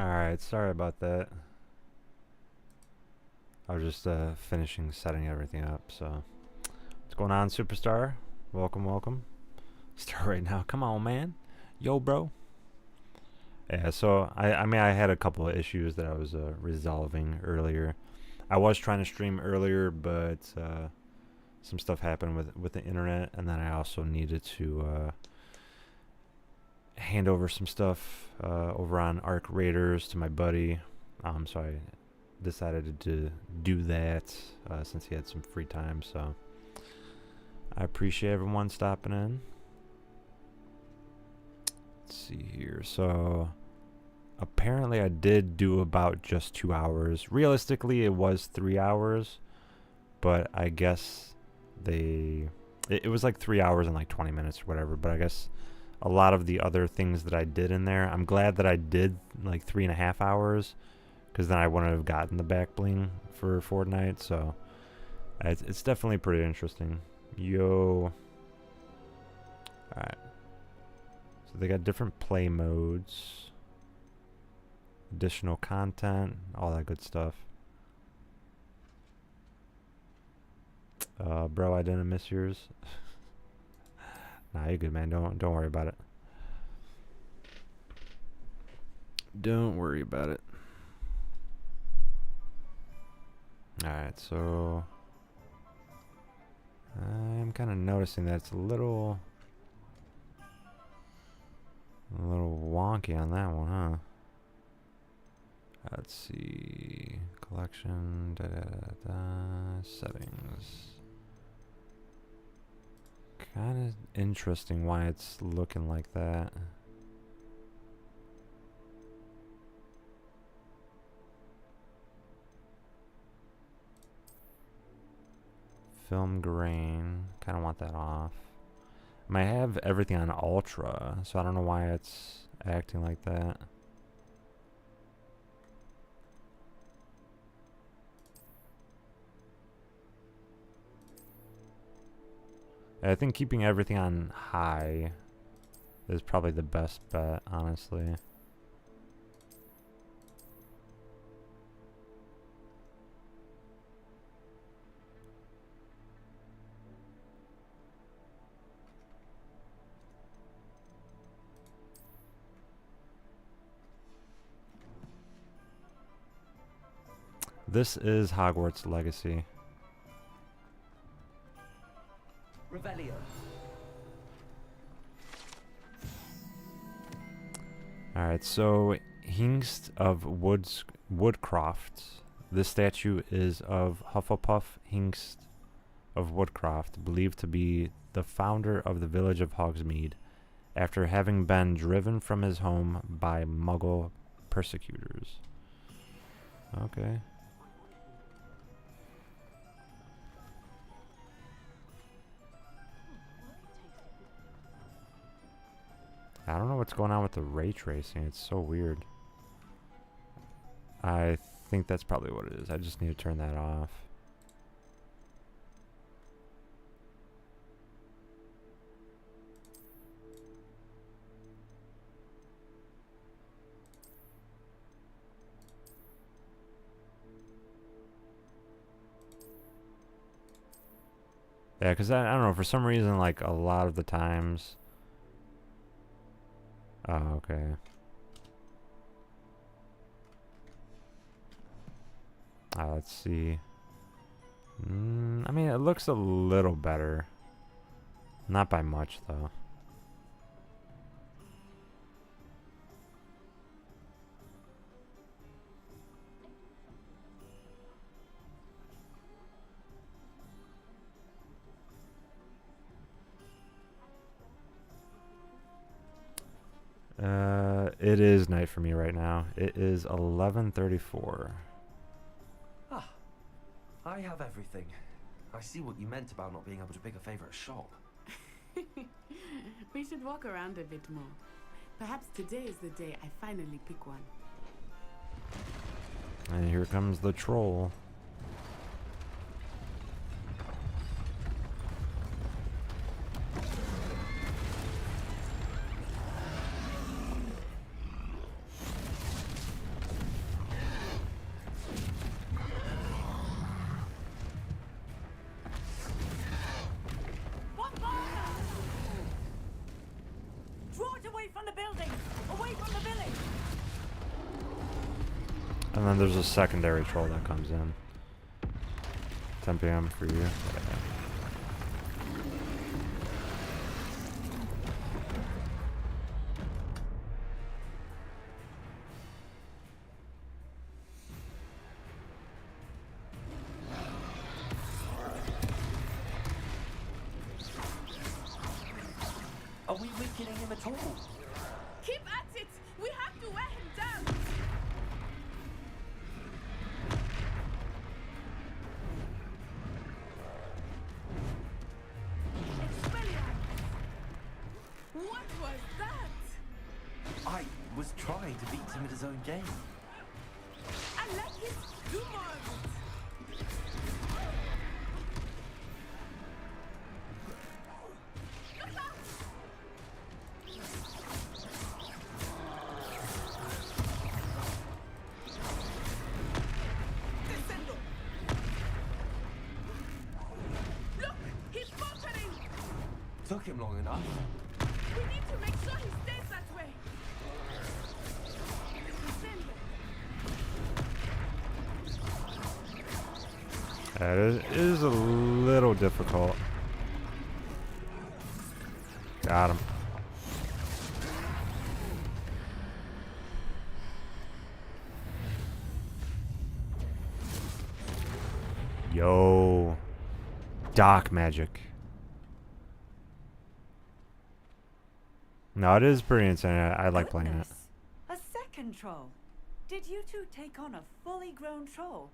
Alright, sorry about that. I was just finishing setting everything up, so. What's going on, Superstar? Welcome, welcome. Start right now. Come on, man. Yo, bro. Yeah, so I mean, I had a couple of issues that I was resolving earlier. I was trying to stream earlier, but some stuff happened with the internet, and then I also needed to hand over some stuff over on Arc Raiders to my buddy. So I decided to do that since he had some free time. So I appreciate everyone stopping in. Let's see here. So apparently I did do about just 2 hours. Realistically, it was 3 hours, but I guess it was like 3 hours and like 20 minutes or whatever. But I guess a lot of the other things that I did in there, I'm glad that I did like 3.5 hours, because then I wouldn't have gotten the back bling for Fortnite. So it's definitely pretty interesting. Yo. Alright. So they got different play modes, additional content, all that good stuff. Bro, I didn't miss yours. Nah, you're good, man. Don't worry about it. Don't worry about it. Alright, so I'm kind of noticing that it's a little wonky on that one, huh? Let's see. Collection, settings. Kind of interesting why it's looking like that. Film grain. Kind of want that off. I might have everything on ultra, so I don't know why it's acting like that. I think keeping everything on high is probably the best bet, honestly. This is Hogwarts Legacy. Revelio. Alright, so Hingst of Woodcroft. This statue is of Hufflepuff Hingst of Woodcroft, believed to be the founder of the village of Hogsmeade, after having been driven from his home by Muggle persecutors. Okay. I don't know what's going on with the ray tracing. It's so weird. I think that's probably what it is. I just need to turn that off. Yeah, because I don't know, for some reason, like, a lot of the times... Oh, okay. Let's see. I mean, it looks a little better. Not by much, though. It is night for me right now. It is 11:34. Ah, I have everything. I see what you meant about not being able to pick a favorite shop. We should walk around a bit more. Perhaps today is the day I finally pick one. And here comes the troll. Away from the building! Away from the village! And then there's a secondary troll that comes in. 10 p.m. for you. Yeah. Are we weakening him at all? Keep at it! We have to wear him down! Expelliarmus! What was that? I was trying to beat him at his own game. I like it! Do more of it! Look out! Descendo! Look! He's faltering! Took him long enough. We need to make sure he stays that way! Descendo! It is a little difficult. Got him. Yo. Dark magic. No, it is pretty insane. I like playing it. Goodness, a second troll. Did you two take on a fully grown troll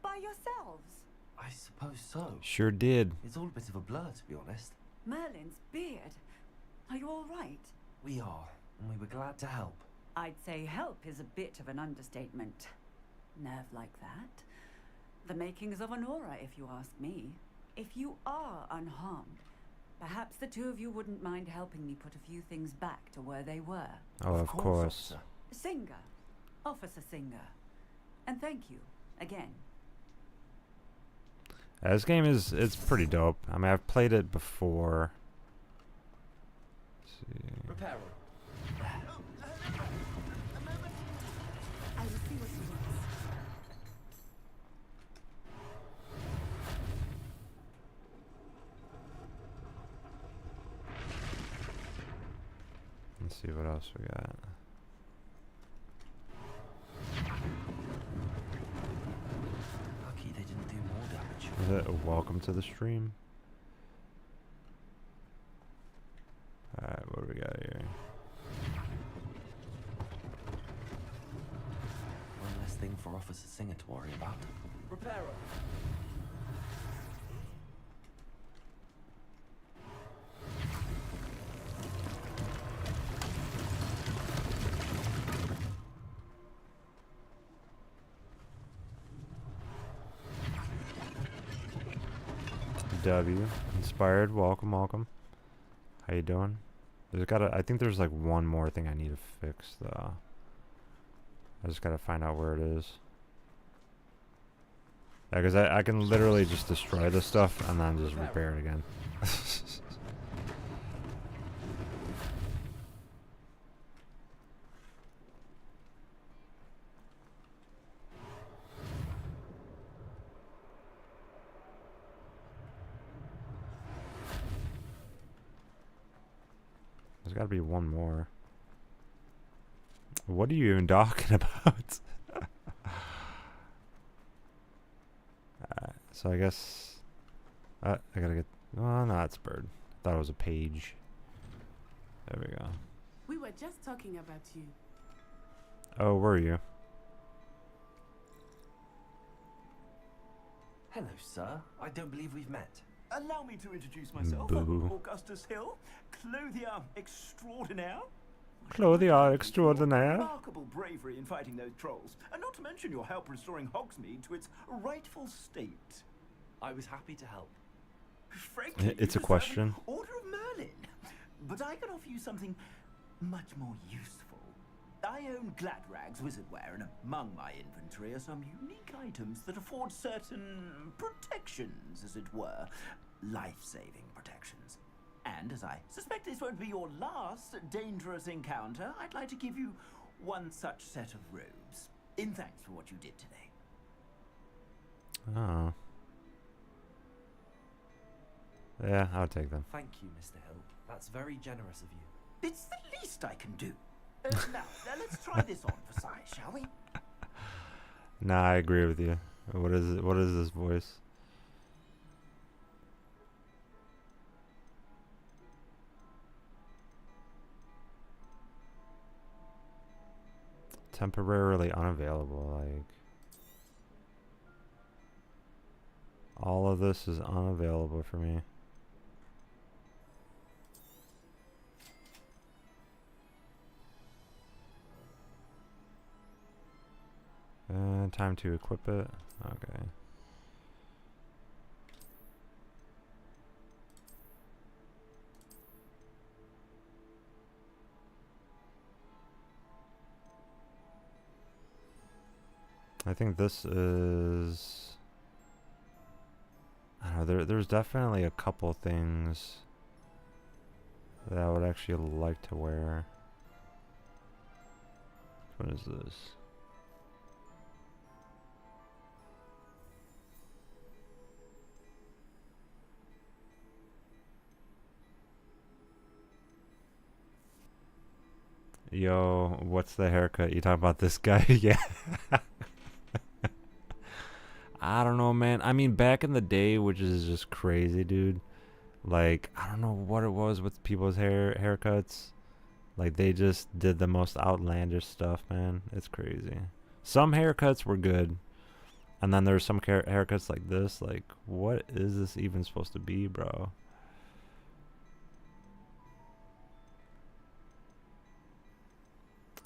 by yourselves? I suppose so. Sure did. It's all a bit of a blur, to be honest. Merlin's beard. Are you all right? We are, and we were glad to help. I'd say help is a bit of an understatement. Nerve like that. The makings of an aura, if you ask me. If you are unharmed, perhaps the two of you wouldn't mind helping me put a few things back to where they were. Oh, of course. Officer. Singer. Officer Singer. And thank you, again. This game it's pretty dope. I mean, I've played it before. Let's see. Repairer. I will see what he wants. Let's see what else we got. Lucky they didn't do more damage. Welcome to the stream. Alright, what do we got here? One less thing for Officer Singer to worry about. Repairer. W. Inspired. Welcome, welcome. How you doing? I think there's like one more thing I need to fix though. I just gotta find out where it is. Yeah, because I can literally just destroy this stuff and then just repair it again. There's gotta be one more. What are you even talking about? So I guess I gotta get. Oh no, it's bird. Thought it was a page. There we go. We were just talking about you. Oh, were you? Hello, sir. I don't believe we've met. Allow me to introduce myself. Boo. Augustus Hill, clothier extraordinaire. Clothier extraordinaire. Remarkable bravery in fighting those trolls, and not to mention your help restoring Hogsmeade to its rightful state. I was happy to help. Frankly, It's you a deserve question. an Order of Merlin. But I can offer you something much more useful. I own Gladrag's wizardware, and among my inventory are some unique items that afford certain protections, as it were. Life-saving protections. And as I suspect this won't be your last dangerous encounter, I'd like to give you one such set of robes, in thanks for what you did today. Oh. Yeah, I'll take them. Thank you, Mr. Hill. That's very generous of you. It's the least I can do. Now, let's try this on for size, shall we? Nah, I agree with you. What is it? What is this voice? Temporarily unavailable, like all of this is unavailable for me. Time to equip it. Okay. I think this is, I don't know, there's definitely a couple things that I would actually like to wear. What is this? Yo, what's the haircut? You talking about this guy? Yeah. I don't know, man. I mean, back in the day, which is just crazy, dude. Like, I don't know what it was with people's haircuts. Like, they just did the most outlandish stuff, man. It's crazy. Some haircuts were good. And then there's some haircuts like this. Like, what is this even supposed to be, bro?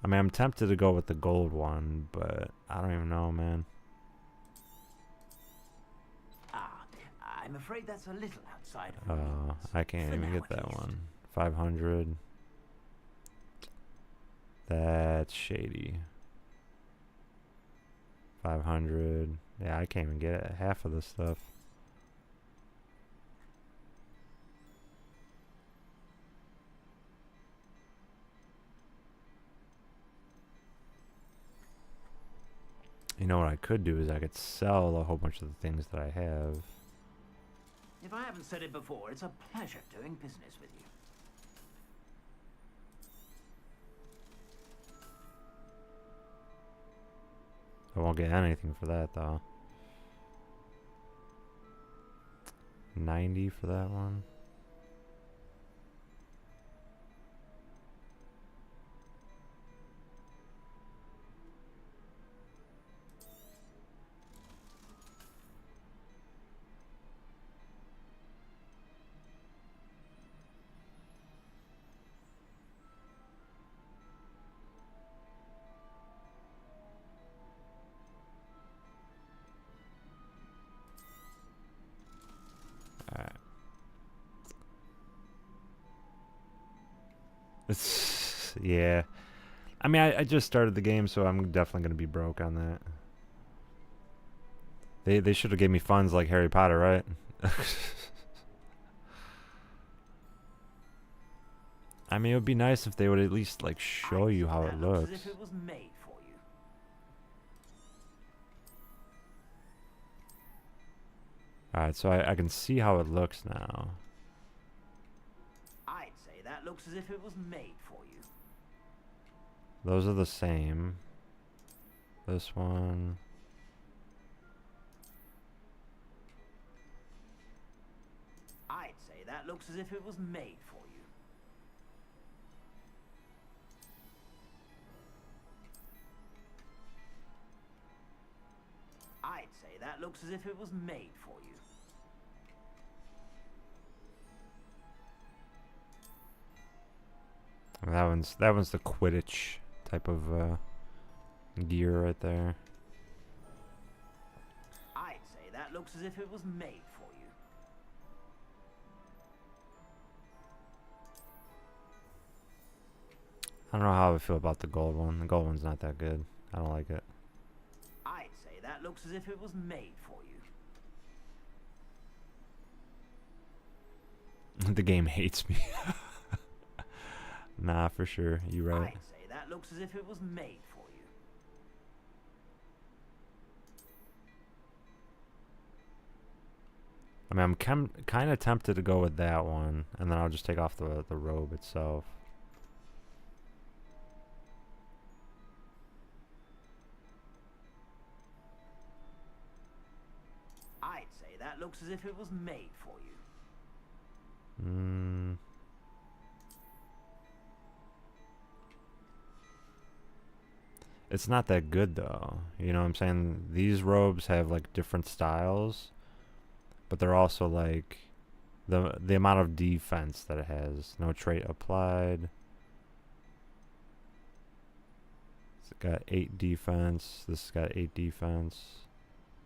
I mean, I'm tempted to go with the gold one, but I don't even know, man. I'm afraid that's a little outside of Oh, means. I can't For even now, get at that least. one. 500. That's shady. 500. Yeah, I can't even get half of this stuff. You know what I could do is I could sell a whole bunch of the things that I have. If I haven't said it before, it's a pleasure doing business with you. I won't get anything for that though. 90 for that one. It's, yeah. I mean, I just started the game, so I'm definitely going to be broke on that. They should have gave me funds like Harry Potter, right? I mean, it would be nice if they would at least, like, show you how it looks. As if it was made for you. Alright, so I can see how it looks now. I'd say that looks as if it was made for you. Those are the same. This one. I'd say that looks as if it was made for you. I'd say that looks as if it was made for you. That one's the Quidditch type of gear right there. I'd say that looks as if it was made for you. I don't know how I feel about the gold one. The gold one's not that good. I don't like it. I'd say that looks as if it was made for you. The game hates me. Nah, for sure. You right. I'd say that looks as if it was made for you. I mean, I'm kind of tempted to go with that one, and then I'll just take off the robe itself. I'd say that looks as if it was made for you. Hmm. It's not that good though. You know what I'm saying? These robes have like different styles, but they're also like the amount of defense that it has. No trait applied. It's got 8 defense. This has got 8 defense.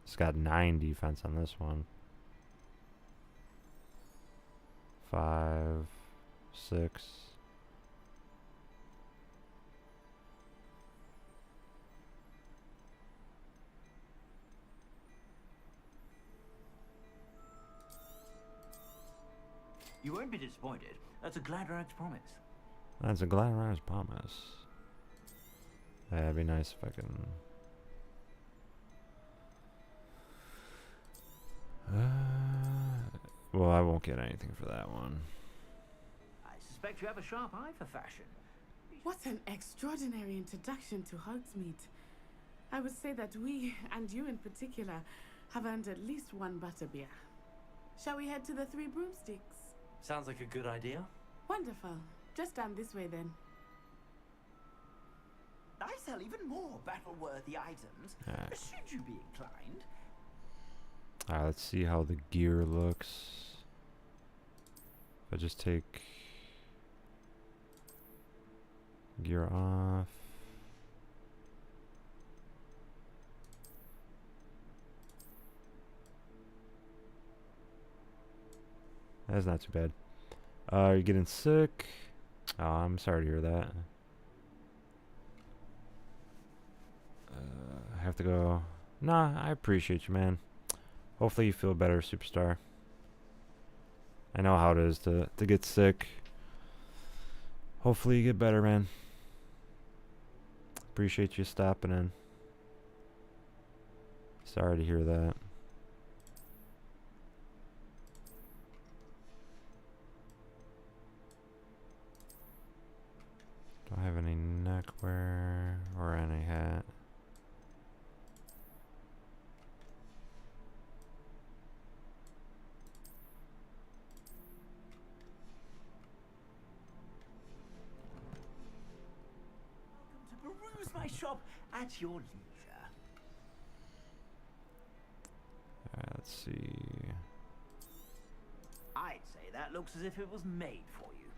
It's got 9 defense on this one. 5, 6. You won't be disappointed. That's a Gladrag's promise. That's a Gladrag's promise. Yeah, it'd be nice if I can. Well, I won't get anything for that one. I suspect you have a sharp eye for fashion. What an extraordinary introduction to Hogsmeade. I would say that we, and you in particular, have earned at least one butterbeer. Shall we head to the Three Broomsticks? Sounds like a good idea. Wonderful. Just down this way then. I sell even more battle-worthy items, Alright. should you be inclined. Alright, let's see how the gear looks. If I just take gear off. That's not too bad. You're getting sick. Oh, I'm sorry to hear that. I have to go. Nah, I appreciate you, man. Hopefully you feel better, superstar. I know how it is to get sick. Hopefully you get better, man. Appreciate you stopping in. Sorry to hear that. Don't have any neckwear or any hat. Welcome to peruse my shop at your leisure. Alright, let's see. I'd say that looks as if it was made for you.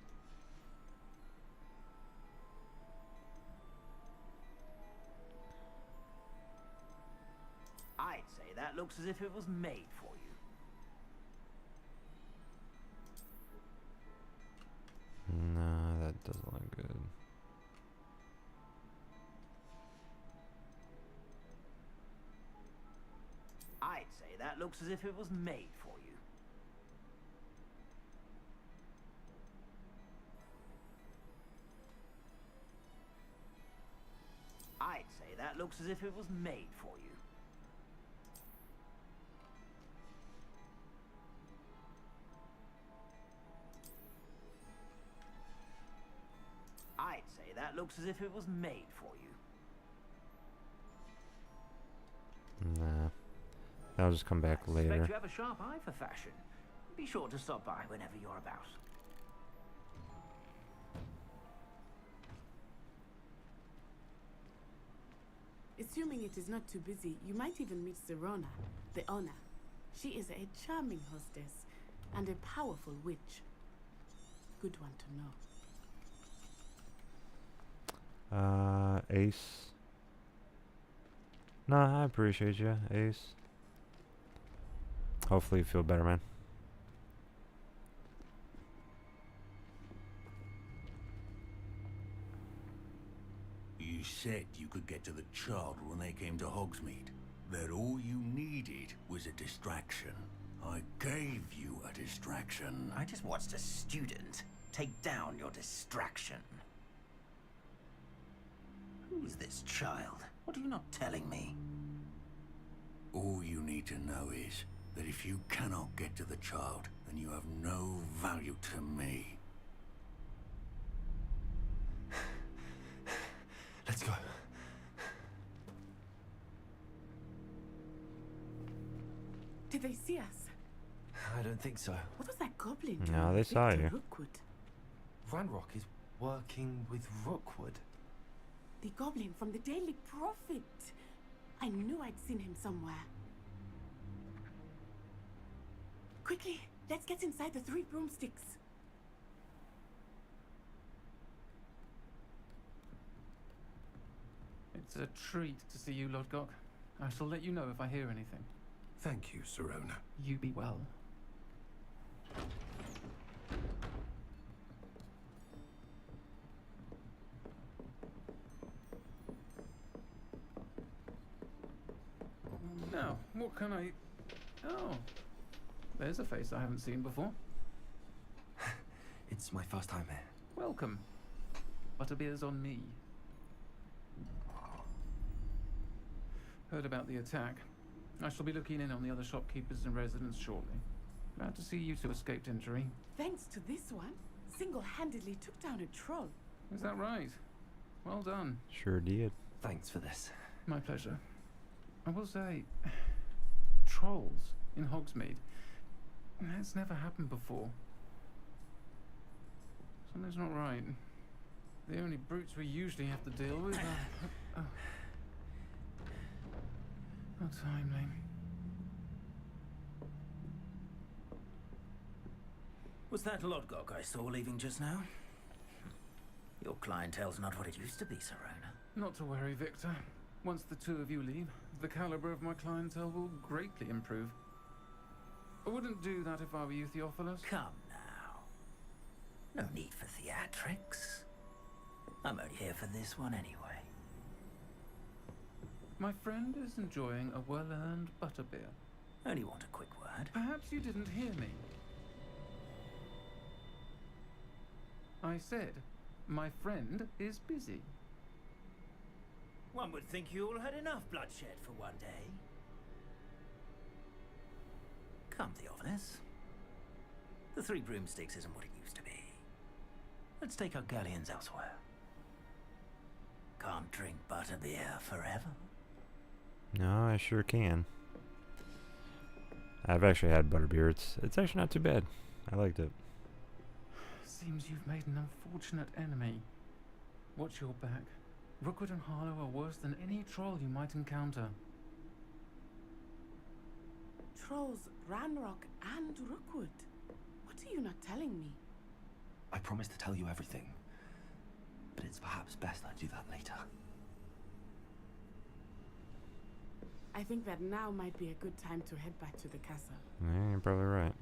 I'd say that looks as if it was made for you. No, that doesn't look good. I'd say that looks as if it was made for you. I'd say that looks as if it was made for you. I'd say that looks as if it was made for you. Nah. I'll just come back I later. suspect you have a sharp eye for fashion. Be sure to stop by whenever you're about. Assuming it is not too busy, you might even meet Serona, the owner. She is a charming hostess and a powerful witch. Good one to know. Ace. Nah, I appreciate you, Ace. Hopefully you feel better, man. You said you could get to the child when they came to Hogsmeade. That all you needed was a distraction. I gave you a distraction. I just watched a student take down your distraction. Who is this child? What are you not telling me? All you need to know is that if you cannot get to the child, then you have no value to me. Let's go. Did they see us? I don't think so. What was that goblin No, doing they with saw Victor you. Rookwood? Ranrock is working with Rookwood. The goblin from the Daily Prophet. I knew I'd seen him somewhere. Quickly, let's get inside the 3 broomsticks. It's a treat to see you, Lodgok. I shall let you know if I hear anything. Thank you, Sirona. You be well. Now, what can I... Oh, there's a face I haven't seen before. It's my first time here. Welcome. Butterbeer's on me. Heard about the attack. I shall be looking in on the other shopkeepers and residents shortly. Glad to see you two escaped injury. Thanks to this one, single-handedly took down a troll. Is that right? Well done. Sure did. Thanks for this. My pleasure. I will say, trolls in Hogsmeade. That's never happened before. Something's not right. The only brutes we usually have to deal with are... How timely. Was that Lodgok I saw leaving just now? Your clientele's not what it used to be, Sirona. Not to worry, Victor. Once the two of you leave, the caliber of my clientele will greatly improve. I wouldn't do that if I were you, Theophilus. Come now. No need for theatrics. I'm only here for this one anyway. My friend is enjoying a well-earned butterbeer. Only want a quick word. Perhaps you didn't hear me. I said, my friend is busy. One would think you all had enough bloodshed for one day. Come, Theophilus. The 3 broomsticks isn't what it used to be. Let's take our galleons elsewhere. Can't drink butterbeer forever. No, I sure can. I've actually had butterbeer. It's actually not too bad. I liked it. Seems you've made an unfortunate enemy. Watch your back. Rookwood and Harlow are worse than any troll you might encounter. Trolls, Ranrock, and Rookwood. What are you not telling me? I promise to tell you everything. But it's perhaps best I do that later. I think that now might be a good time to head back to the castle. Yeah, you're probably right.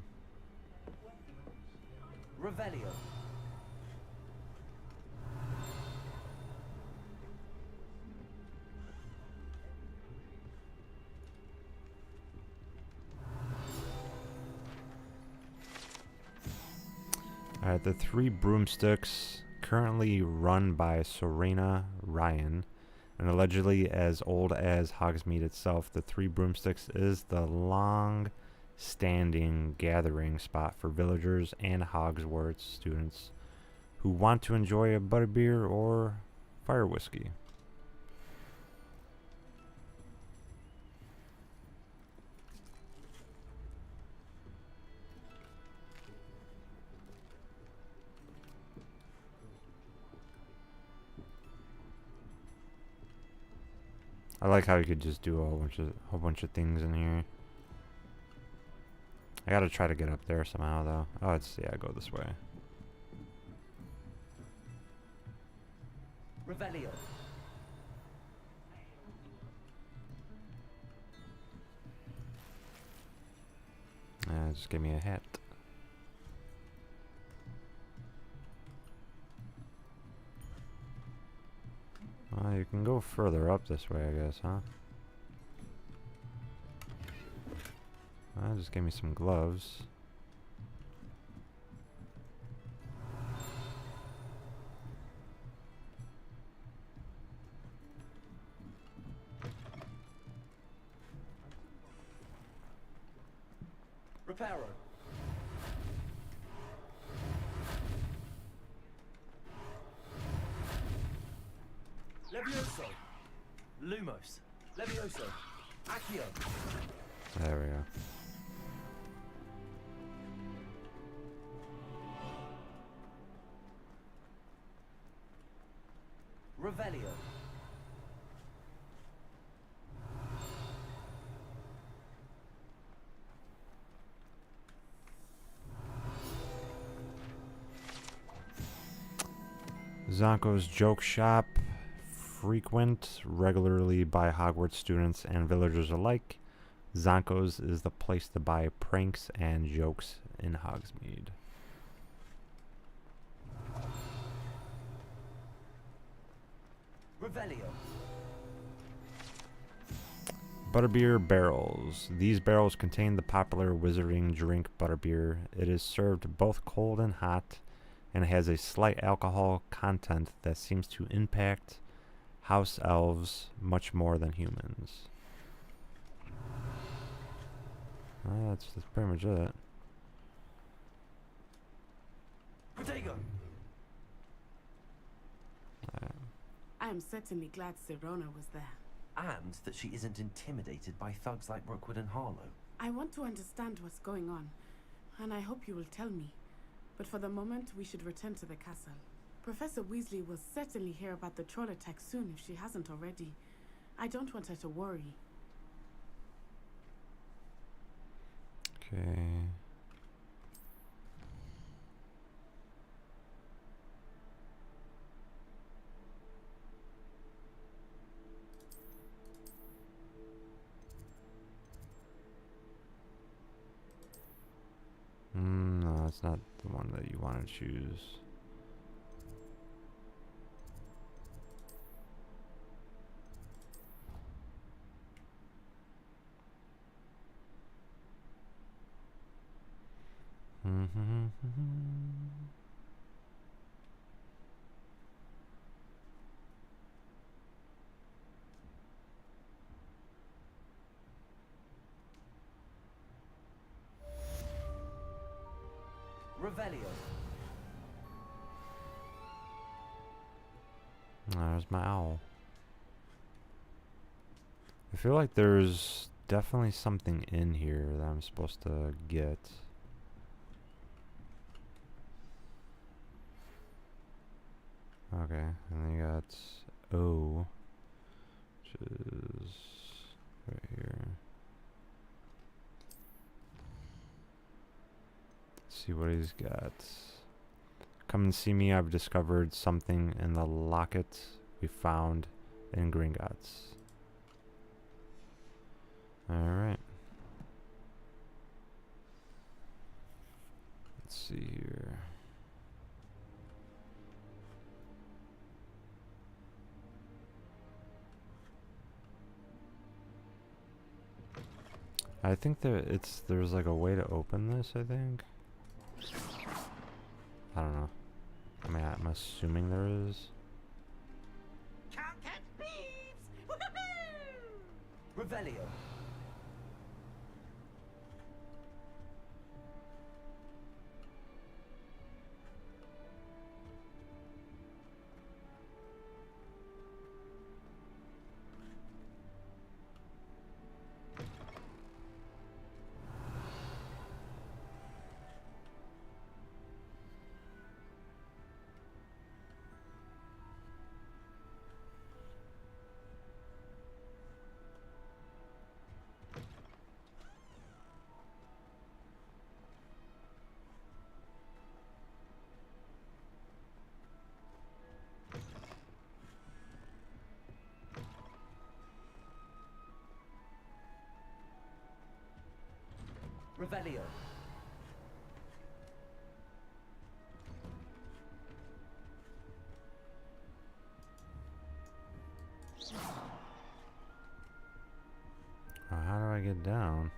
Revelio. Alright, the 3 broomsticks, currently run by Serena Ryan, and allegedly as old as Hogsmeade itself. The 3 broomsticks is the long-standing gathering spot for villagers and Hogwarts students who want to enjoy a butterbeer or fire whiskey. I like how you could just do a whole bunch of things in here. I gotta try to get up there somehow though. Oh, it's, yeah, go this way. Revelio. Just give me a hat. Well, you can go further up this way, I guess, huh? Just gave me some gloves. Reparo. Levioso. Lumos. Levioso. Accio. There we go. Revelio. Zonko's Joke Shop, frequent regularly by Hogwarts students and villagers alike. Zonko's is the place to buy pranks and jokes in Hogsmeade. Revelio. Butterbeer barrels. These barrels contain the popular wizarding drink butterbeer. It is served both cold and hot, and has a slight alcohol content that seems to impact house elves much more than humans. That's pretty much it. Protego. I am certainly glad Sirona was there. And that she isn't intimidated by thugs like Rookwood and Harlow. I want to understand what's going on, and I hope you will tell me. But for the moment, we should return to the castle. Professor Weasley will certainly hear about the troll attack soon if she hasn't already. I don't want her to worry. Okay. No, that's not the one that you want to choose. Revelio. There's my owl. I feel like there's definitely something in here that I'm supposed to get. Okay, and then you got O, which is right here. Let's see what he's got. Come and see me, I've discovered something in the locket we found in Gringotts. Alright. Let's see here. I think there's like a way to open this, I think. I don't know. I mean, I'm assuming there is. Can't catch thieves! Woohoo! Revelio. Revelio. How do I get down?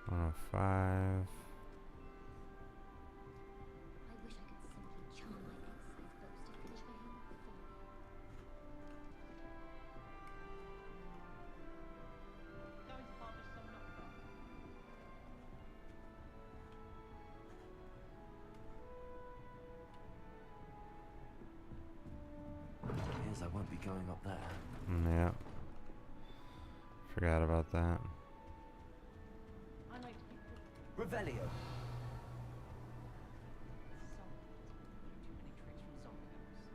105. I wish I could simply charm my egg-sized boats to finish my homework before. Going to harvest some nocturne. Appears I won't be going up there. Yeah. Forgot about that. I like to keep cooking. Revelio. Too many tricks from Zonkos.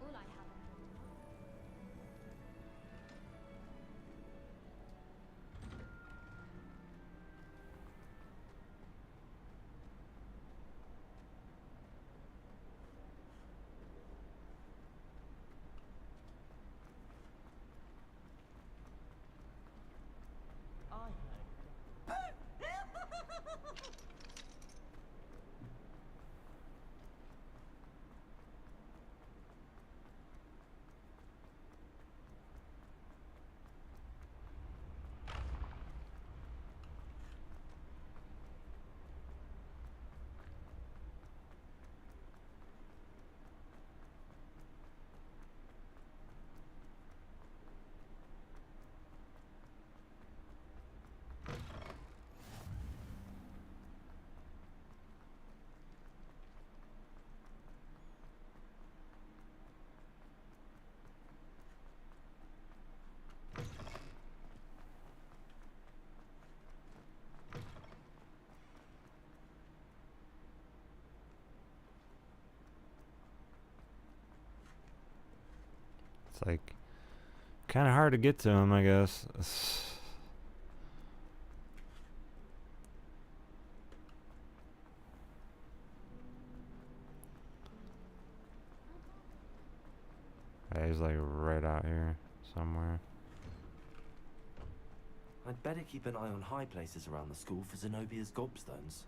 All I have on board. I heard. It's like kind of hard to get to him, I guess. Yeah, he's like right out here somewhere. I'd better keep an eye on high places around the school for Zenobia's gobstones.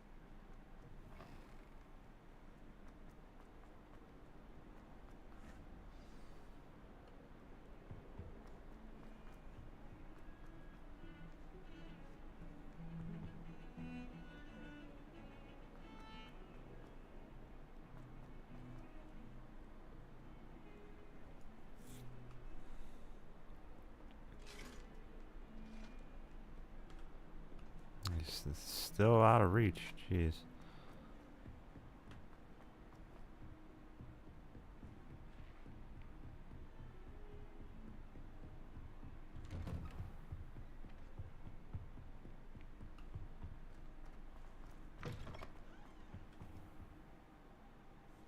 He's still out of reach. Jeez.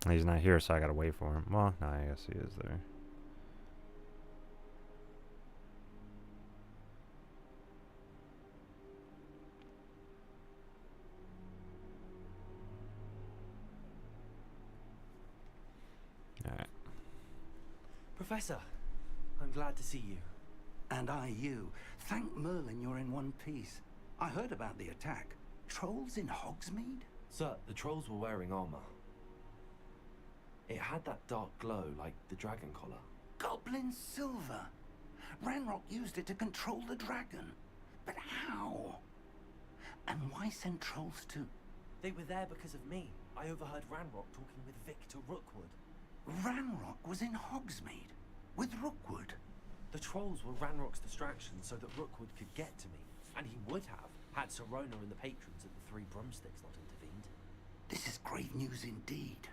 He's not here, so I gotta wait for him. Well, no, I guess he is there. Alright. Professor, I'm glad to see you. And I you. Thank Merlin you're in one piece. I heard about the attack. Trolls in Hogsmeade? Sir, the trolls were wearing armor. It had that dark glow like the dragon collar. Goblin silver. Ranrock used it to control the dragon. But how? And why send trolls to... They were there because of me. I overheard Ranrock talking with Victor Rookwood. Ranrock was in Hogsmeade with Rookwood. The trolls were Ranrock's distraction so that Rookwood could get to me. And he would have, had Serona and the patrons at the Three Broomsticks not intervened. This is grave news indeed.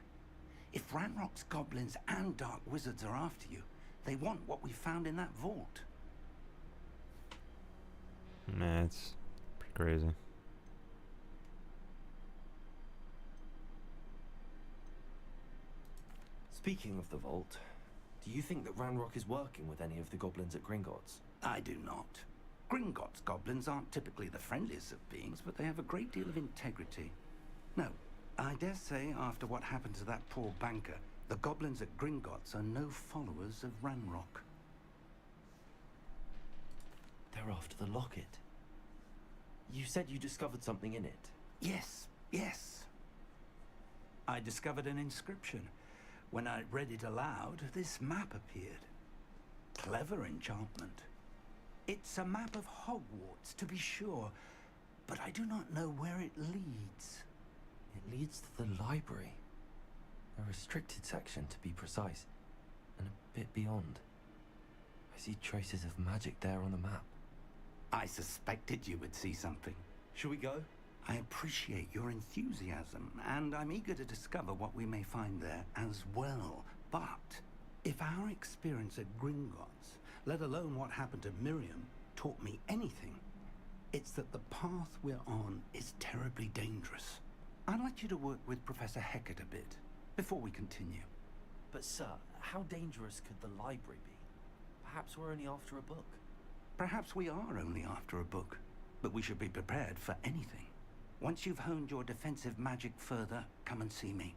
If Ranrock's goblins and dark wizards are after you, they want what we found in that vault. Nah, it's pretty crazy. Speaking of the vault, do you think that Ranrock is working with any of the goblins at Gringotts? I do not. Gringotts goblins aren't typically the friendliest of beings, but they have a great deal of integrity. No, I dare say after what happened to that poor banker, the goblins at Gringotts are no followers of Ranrock. They're after the locket. You said you discovered something in it. Yes, yes. I discovered an inscription. When I read it aloud, this map appeared. Clever enchantment. It's a map of Hogwarts, to be sure, but I do not know where it leads. It leads to the library. A restricted section, to be precise. And a bit beyond. I see traces of magic there on the map. I suspected you would see something. Shall we go? I appreciate your enthusiasm, and I'm eager to discover what we may find there as well. But if our experience at Gringotts, let alone what happened to Miriam, taught me anything, it's that the path we're on is terribly dangerous. I'd like you to work with Professor Hecat a bit before we continue. But sir, how dangerous could the library be? Perhaps we're only after a book. Perhaps we are only after a book, but we should be prepared for anything. Once you've honed your defensive magic further, come and see me.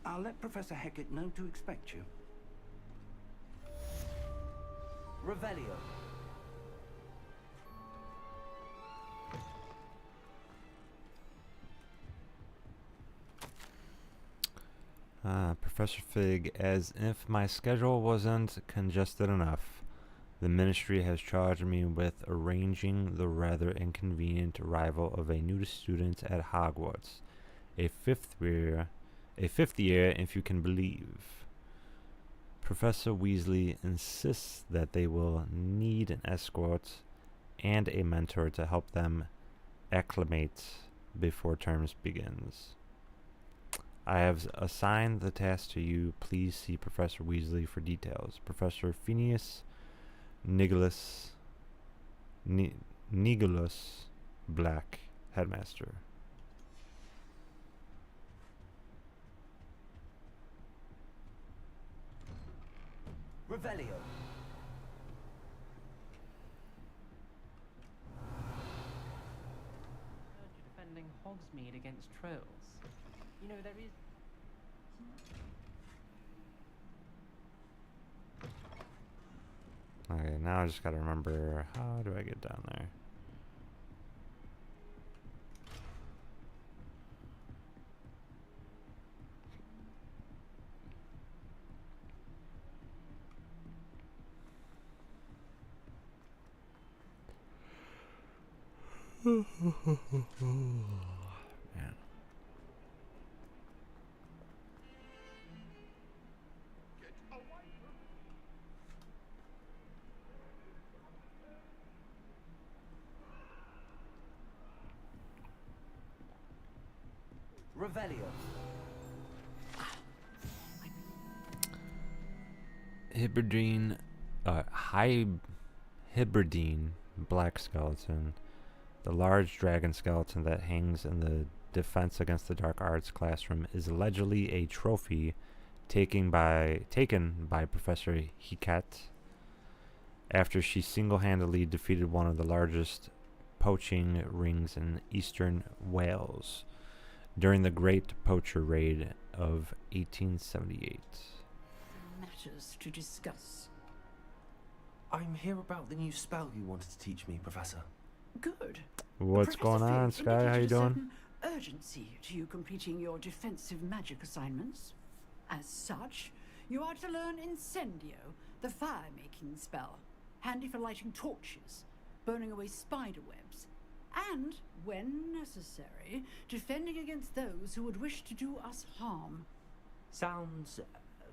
I'll let Professor Hecat know to expect you. Revelio. Professor Fig, as if my schedule wasn't congested enough, the Ministry has charged me with arranging the rather inconvenient arrival of a new student at Hogwarts, a fifth year, if you can believe. Professor Weasley insists that they will need an escort and a mentor to help them acclimate before terms begins. I have assigned the task to you. Please see Professor Weasley for details. Professor Phineas Nigulus Black, Headmaster. Revelio. Heard you're defending Hogsmeade against trolls. You know, there is... Okay, now I just gotta remember, how do I get down there? Man. Revelio. Hybridine black skeleton, the large dragon skeleton that hangs in the Defense Against the Dark Arts classroom, is allegedly a trophy taken by Professor Hecat after she single-handedly defeated one of the largest poaching rings in eastern Wales during the Great Poacher Raid of 1878. Matters to discuss. I'm here about the new spell you wanted to teach me, Professor. Good. What's going on, Sky? How you doing? Urgency to you completing your defensive magic assignments. As such, you are to learn Incendio, the fire-making spell, handy for lighting torches, burning away spider webs, and, when necessary, defending against those who would wish to do us harm. Sounds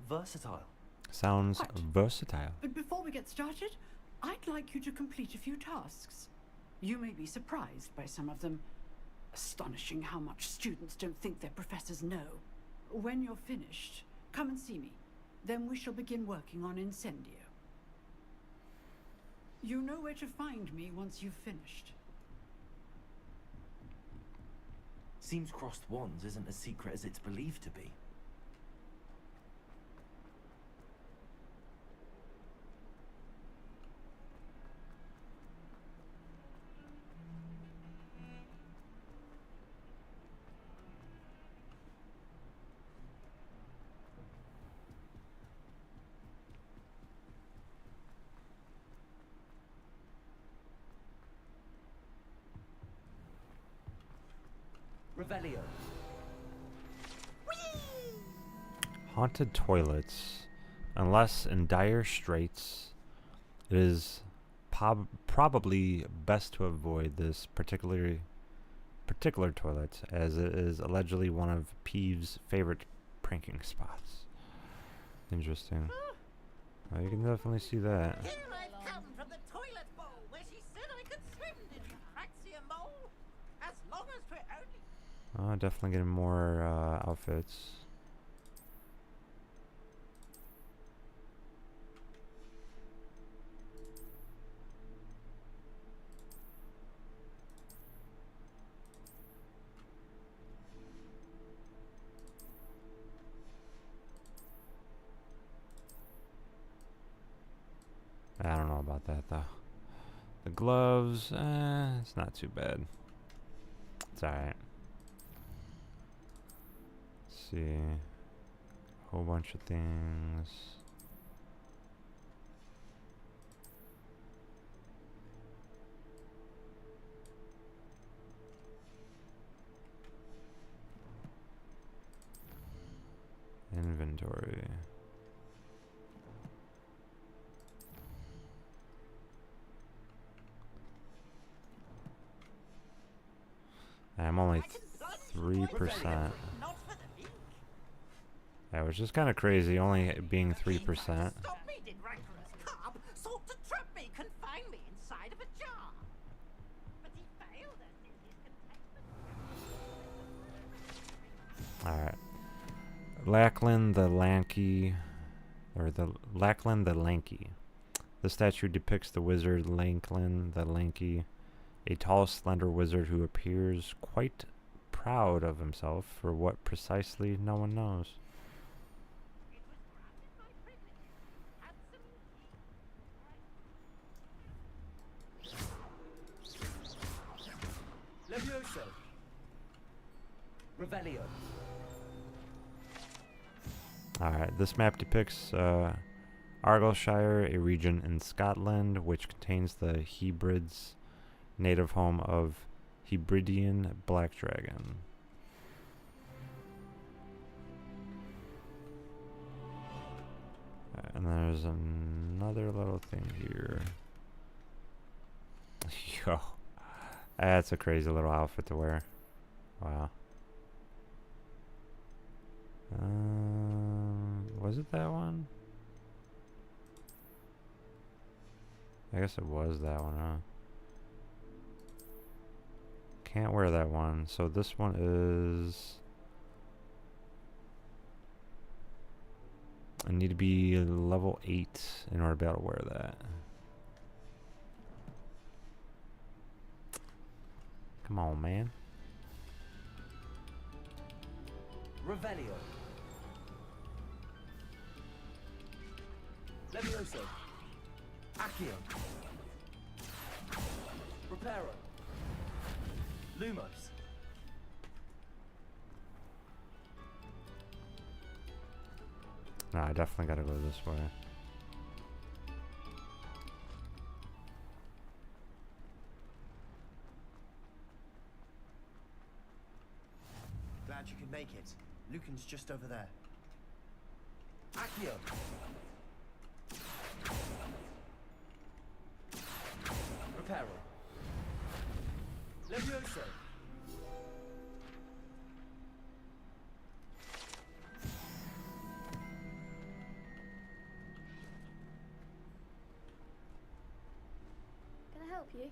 versatile. Sounds Right. versatile. But before we get started, I'd like you to complete a few tasks. You may be surprised by some of them. Astonishing how much students don't think their professors know. When you're finished, come and see me. Then we shall begin working on Incendio. You know where to find me once you've finished. Seems crossed wands isn't as secret as it's believed to be. Revelio. Haunted toilets. Unless in dire straits, it is probably best to avoid this particular toilet, as it is allegedly one of Peeves' favorite pranking spots. Interesting. Well, you can definitely see that. Here I've come from the toilet bowl, where she said I could swim in the Praxia mole, as long as we're only... Oh, definitely getting more outfits. I don't know about that though. The gloves, it's not too bad. It's alright. Let's see. Whole bunch of things. Inventory. I'm only 3%. Yeah, which is kind of crazy, only being 3%. Stop me, did rancorous carp sought to trap me, confine me inside of a jar. But he failed us in his containment. Alright. Lachlan the Lanky, or the Lachlan the Lanky. The statue depicts the wizard Lachlan the Lanky, a tall, slender wizard who appears quite proud of himself for what precisely no one knows. Levioso. Revelio. Alright, this map depicts Argyllshire, a region in Scotland, which contains the Hebrides, native home of Hebridean black dragon. And there's another little thing here. Yo, that's a crazy little outfit to wear. Wow. Was it that one? I guess it was that one, huh? Can't wear that one, so this one is... I need to be level 8 in order to be able to wear that. Come on, man. Revelio. Levioso. Accio. Reparo. Lumos. No, I definitely gotta go this way. Glad you could make it. Lucan's just over there. Accio. Reparo. Levioso. Can I help you?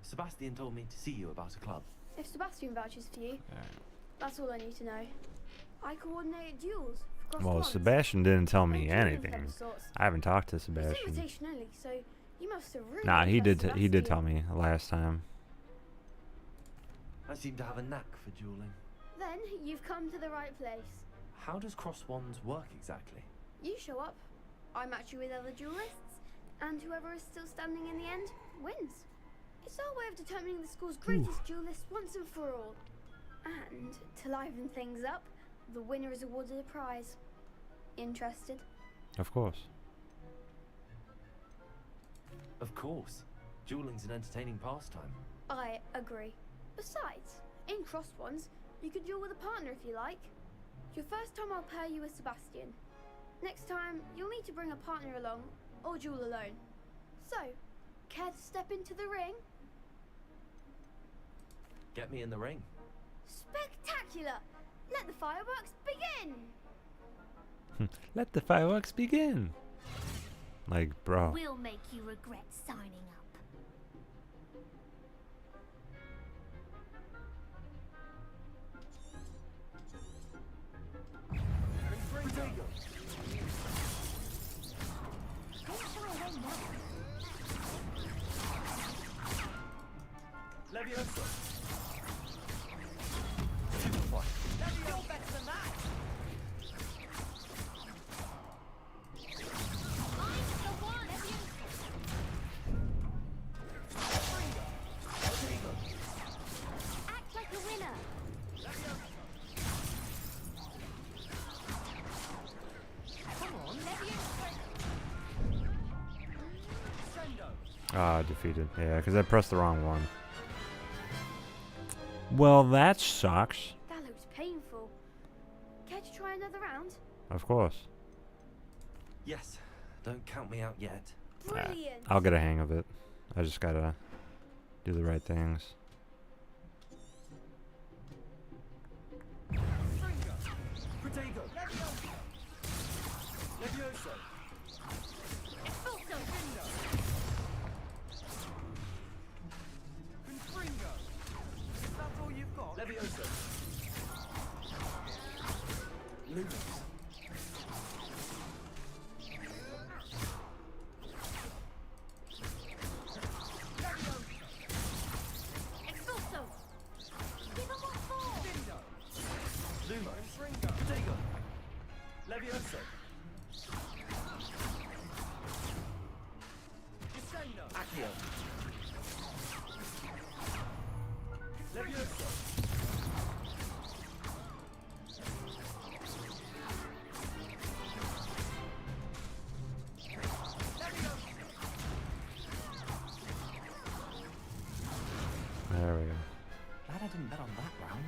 Sebastian told me to see you about a club. If Sebastian vouches for you, that's all I need to know. I coordinate duels for cross Well, ones. Sebastian didn't tell And me dueling of anything. them sorts. I haven't talked to It's Sebastian. invitation only, so you must have really Nah, he impressed did. He did tell Sebastian. me last time. I seem to have a knack for dueling. Then you've come to the right place. How does cross wands work exactly? You show up, I match you with other duelists, and whoever is still standing in the end wins. It's our way of determining the school's greatest duelist once and for all. And to liven things up, the winner is awarded a prize. Interested? Of course. Of course. Dueling's an entertaining pastime. I agree. Besides, in crossed ones, you could duel with a partner if you like. Your first time I'll pair you with Sebastian. Next time, you'll need to bring a partner along, or duel alone. So, care to step into the ring? Get me in the ring. Spectacular! Let the fireworks begin! Let the fireworks begin. Like, bro. We'll make you regret signing up. Levioso. You're better than that. I'm the one. Act like a winner. Come on, Ah, defeated. Yeah, because I pressed the wrong one. Well, that sucks. That looks painful. Care to try another round? Of course. Yes. Don't count me out yet. Brilliant! I'll get a hang of it. I just gotta do the right things. Protego. Levioso. Expulso. Confringo. Is that all you've got? Levioso. Lumos. Expulso. Give him what for. Lumo. Confringo. Protego. Levioso. Descendo. Accio. Levioso. There we go. Glad I didn't bet on that round.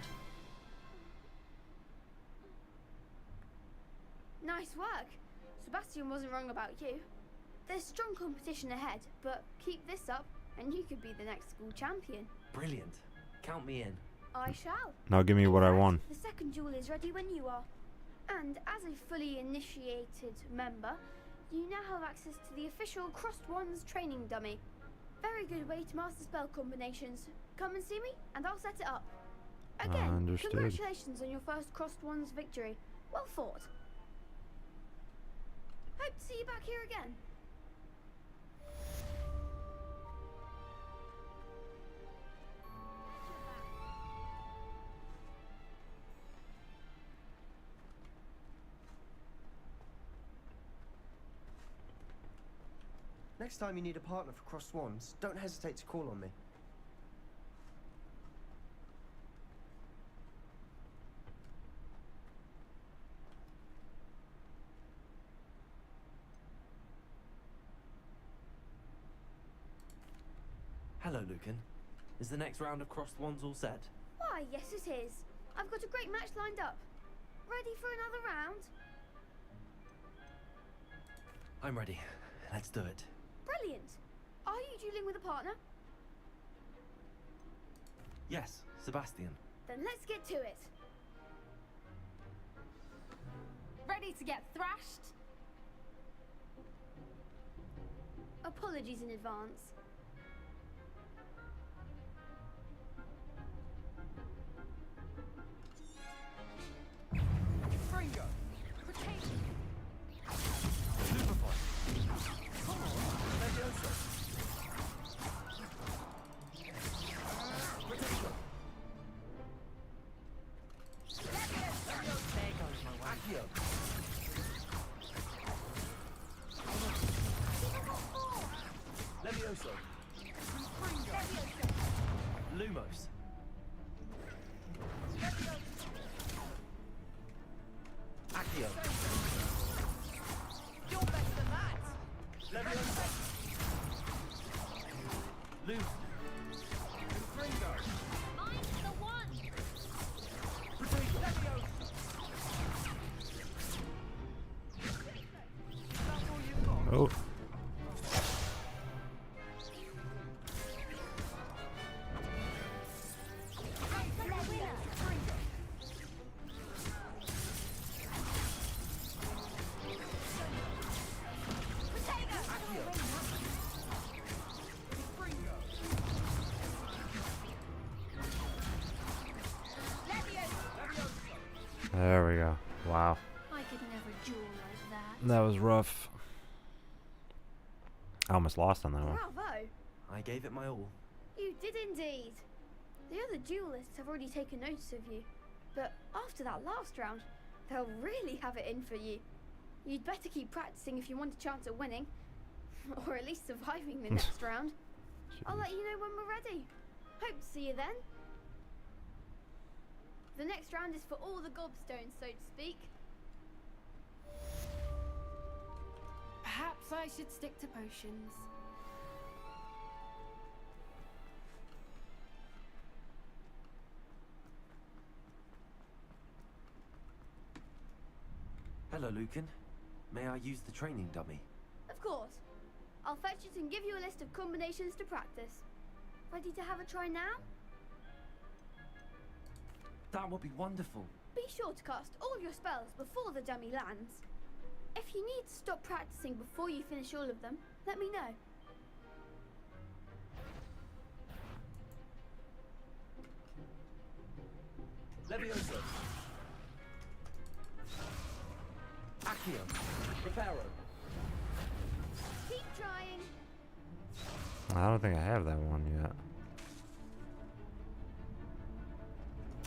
Nice work. Sebastian wasn't wrong about you. There's strong competition ahead, but keep this up and you could be the next school champion. Brilliant. Count me in. I shall. Now give me what I In fact, won. The second duel is ready when you are. And as a fully initiated member, you now have access to the official Crossed Wands training dummy. Very good way to master spell combinations. Come and see me and I'll set it up. Again, Understood. congratulations on your first Crossed Wands victory. Well fought. Hope to see you back here again. Next time you need a partner for Crossed Wands, don't hesitate to call on me. Hello, Lucan. Is the next round of Crossed Wands all set? Why, yes it is. I've got a great match lined up. Ready for another round? I'm ready. Let's do it. Brilliant. Are you dueling with a partner? Yes, Sebastian. Then let's get to it. Ready to get thrashed? Apologies in advance. Fringo. Levioso. Protego. There goes my way. Accio. Levioso. Lumos. Accio. You're better than that. Levioso. Lum. Fringo. I'm the one. Protego. Levioso. That's all you've got. Oh. There we go. Wow. I could never duel like that. That was rough. I almost lost on that one. Bravo! I gave it my all. You did indeed. The other duelists have already taken notice of you, but after that last round, they'll really have it in for you. You'd better keep practicing if you want a chance at winning, or at least surviving the next round. I'll let you know when we're ready. Hope to see you then. The next round is for all the gobstones, so to speak. Perhaps I should stick to potions. Hello, Lucan. May I use the training dummy? Of course. I'll fetch it and give you a list of combinations to practice. Ready to have a try now? That would be wonderful. Be sure to cast all your spells before the dummy lands. If you need to stop practicing before you finish all of them, let me know. Levioso. Accio. Reparo. Keep trying. I don't think I have that one yet.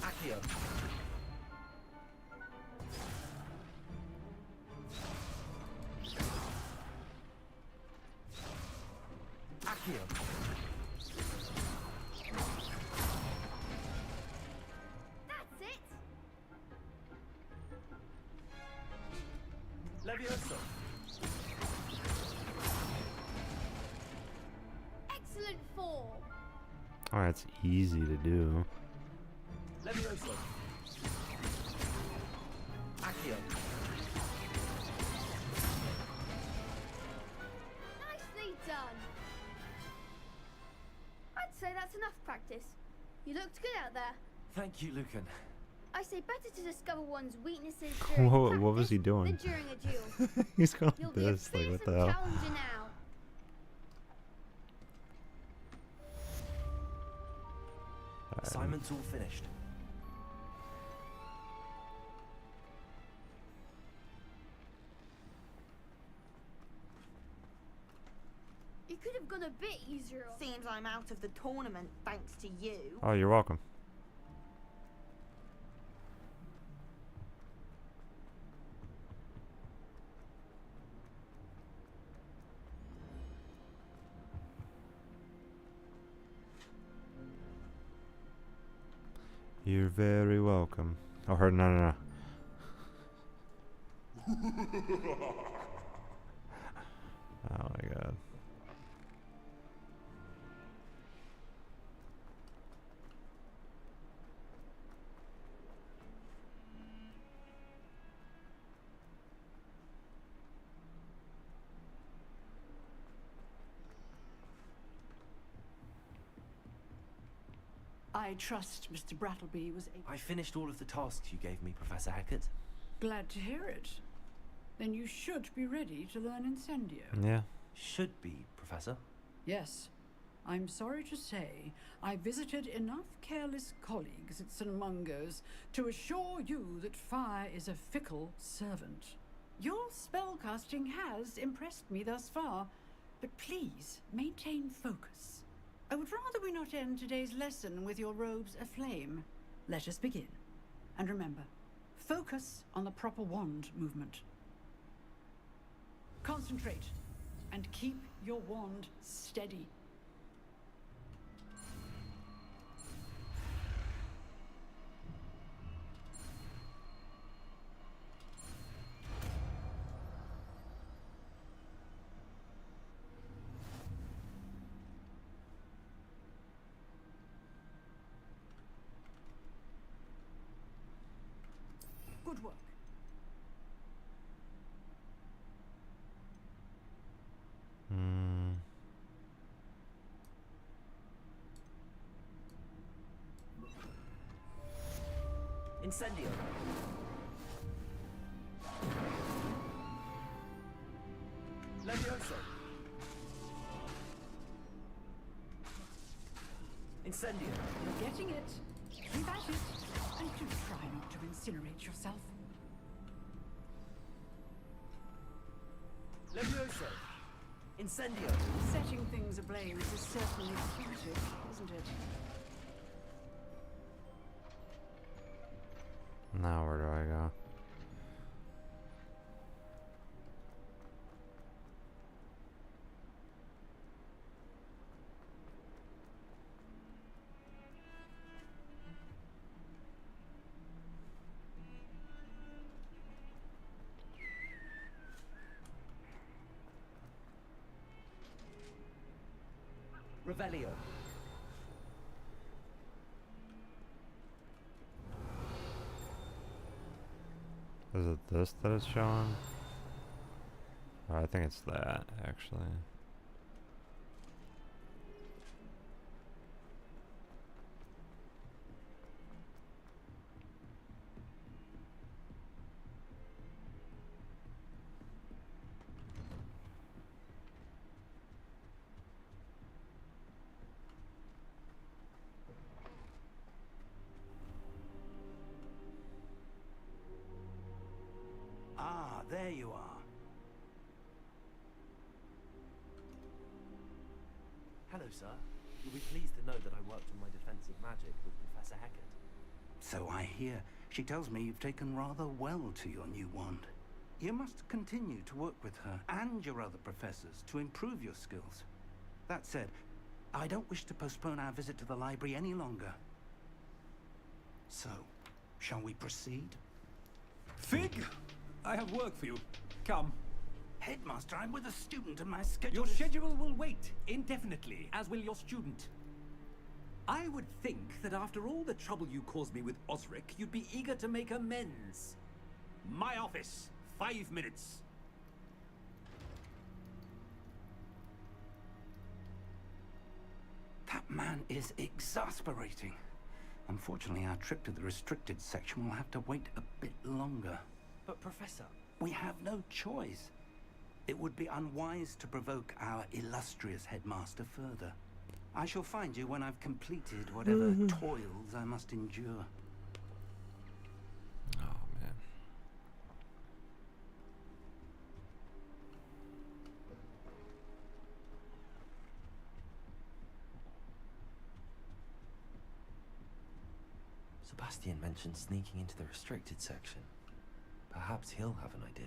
Accio. Accio. That's it. Levioso. Excellent form. Oh, that's easy to do. Levioso. Accio. Nicely done. I'd say that's enough practice. You looked good out there. Thank you, Lucan. I say better to discover one's weaknesses during Whoa, practice what was he doing? than during a duel. He's going You'll like be a this. Like, fearsome what the hell? challenger now. Assignment's all finished. You could have gone a bit easier. Seems I'm out of the tournament thanks to you. Oh, you're welcome. You're very welcome. Oh, her, no. Oh my god. I trust Mr. Brattleby was able. I finished all of the tasks you gave me, Professor Hackett. Glad to hear it. Then you should be ready to learn Incendio. Yeah. Should be, Professor. Yes. I'm sorry to say, I visited enough careless colleagues at St. Mungo's to assure you that fire is a fickle servant. Your spellcasting has impressed me thus far, but please maintain focus. I would rather we not end today's lesson with your robes aflame. Let us begin. And remember, focus on the proper wand movement. Concentrate and keep your wand steady. Good work. Incendio. Levioso. Incendio. You're getting it. Keep at it. And do try not to incinerate yourself. Levioso! Incendio! Setting things ablaze is certainly primitive, isn't it? Now where do I go? Revelio. Is it this that it's showing? Oh, I think it's that, actually. Ah, there you are. Hello, sir. You'll be pleased to know that I worked on my defensive magic with Professor Heckert. So I hear. She tells me you've taken rather well to your new wand. You must continue to work with her and your other professors to improve your skills. That said, I don't wish to postpone our visit to the library any longer. So, shall we proceed? Fig! I have work for you. Come. Headmaster, I'm with a student and my schedule Your is... schedule will wait indefinitely, as will your student. I would think that after all the trouble you caused me with Osric, you'd be eager to make amends. My office. 5 minutes. That man is exasperating. Unfortunately, our trip to the restricted section will have to wait a bit longer. But, Professor... We have no choice. It would be unwise to provoke our illustrious headmaster further. I shall find you when I've completed whatever toils I must endure. Oh, man. Sebastian mentioned sneaking into the restricted section. Perhaps he'll have an idea.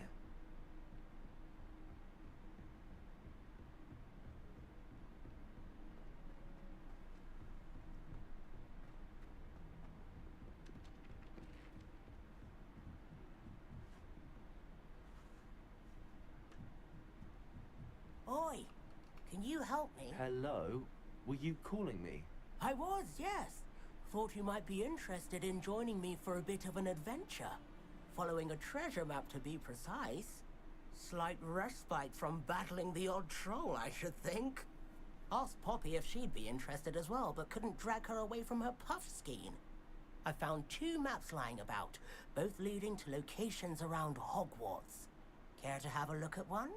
Oi, can you help me? Hello? Were you calling me? I was, yes. Thought you might be interested in joining me for a bit of an adventure. Following a treasure map, to be precise. Slight respite from battling the odd troll, I should think. Asked Poppy if she'd be interested as well, but couldn't drag her away from her puff skein. I found 2 maps lying about, both leading to locations around Hogwarts. Care to have a look at one?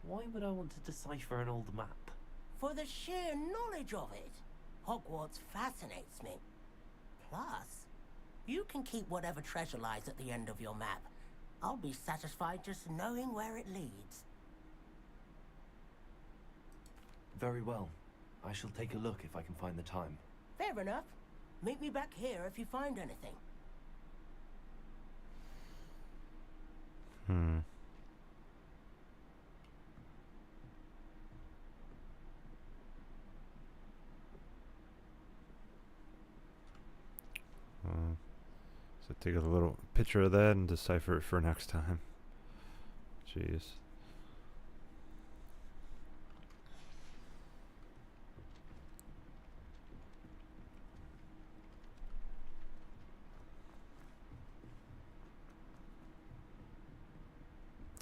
Why would I want to decipher an old map? For the sheer knowledge of it. Hogwarts fascinates me. Plus, you can keep whatever treasure lies at the end of your map. I'll be satisfied just knowing where it leads. Very well. I shall take a look if I can find the time. Fair enough. Meet me back here if you find anything. So take a little picture of that and decipher it for next time. Jeez.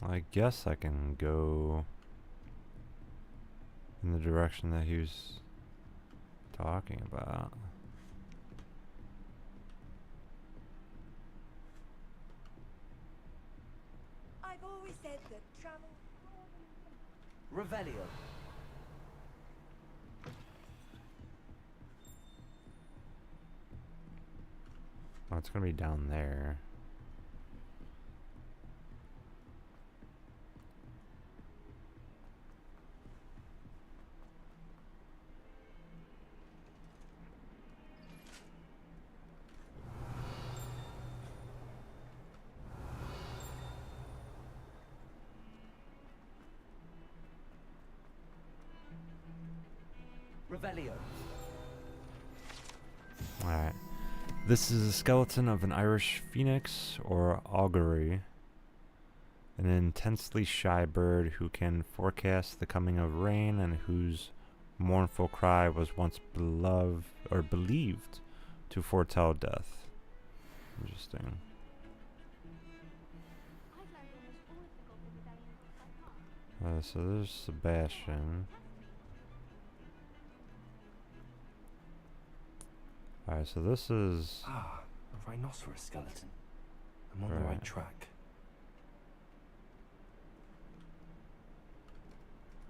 I guess I can go in the direction that he was talking about. I've always said that travel... Revelio. it's gonna be down there. Revelio. Alright. This is a skeleton of an Irish phoenix or augury, an intensely shy bird who can forecast the coming of rain and whose mournful cry was once beloved or believed to foretell death. Interesting. So there's Sebastian. Alright, so this is... Ah, a rhinoceros skeleton. I'm on the right track.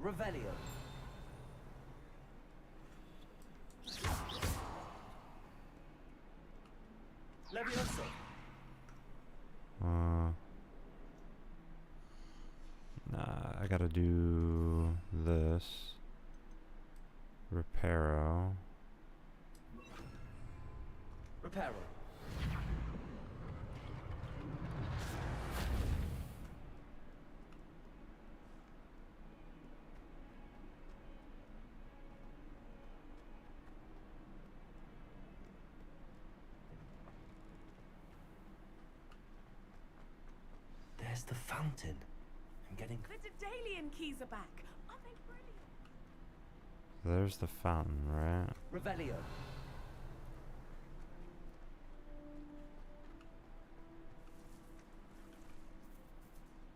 Revelio. Levioso. Nah, I gotta do this. Reparo. Reparo. There's the fountain. I'm getting... The Daedalian keys are back. Aren't they brilliant? There's the fountain, right? Revelio.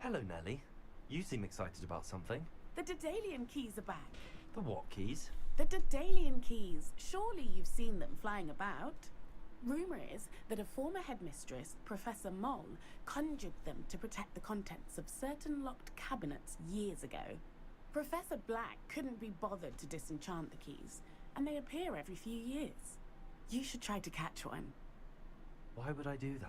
Hello, Nelly. You seem excited about something. The Daedalian keys are back. The what keys? The Daedalian keys. Surely you've seen them flying about. Rumour is that a former headmistress, Professor Moll, conjured them to protect the contents of certain locked cabinets years ago. Professor Black couldn't be bothered to disenchant the keys, and they appear every few years. You should try to catch one. Why would I do that?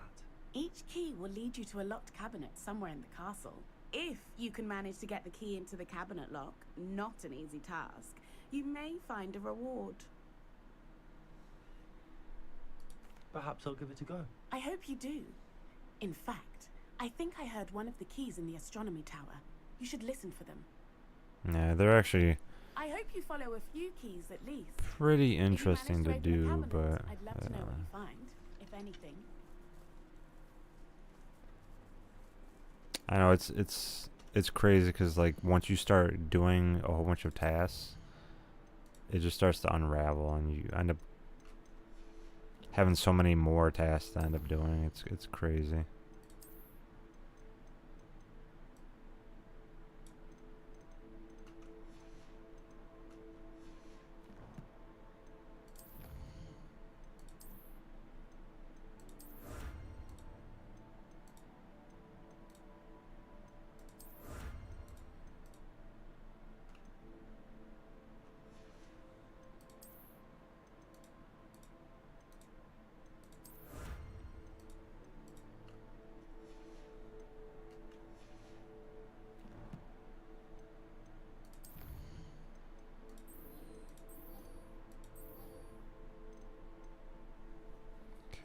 Each key will lead you to a locked cabinet somewhere in the castle. If you can manage to get the key into the cabinet lock, not an easy task, you may find a reward. Perhaps I'll give it a go. I hope you do. In fact, I think I heard one of the keys in the astronomy tower. You should listen for them. Yeah, they're actually I hope you follow a few keys at least. pretty interesting to do, but I'd love to know what you find, if anything. I know it's crazy because like once you start doing a whole bunch of tasks, it just starts to unravel, and you end up having so many more tasks to end up doing. It's crazy.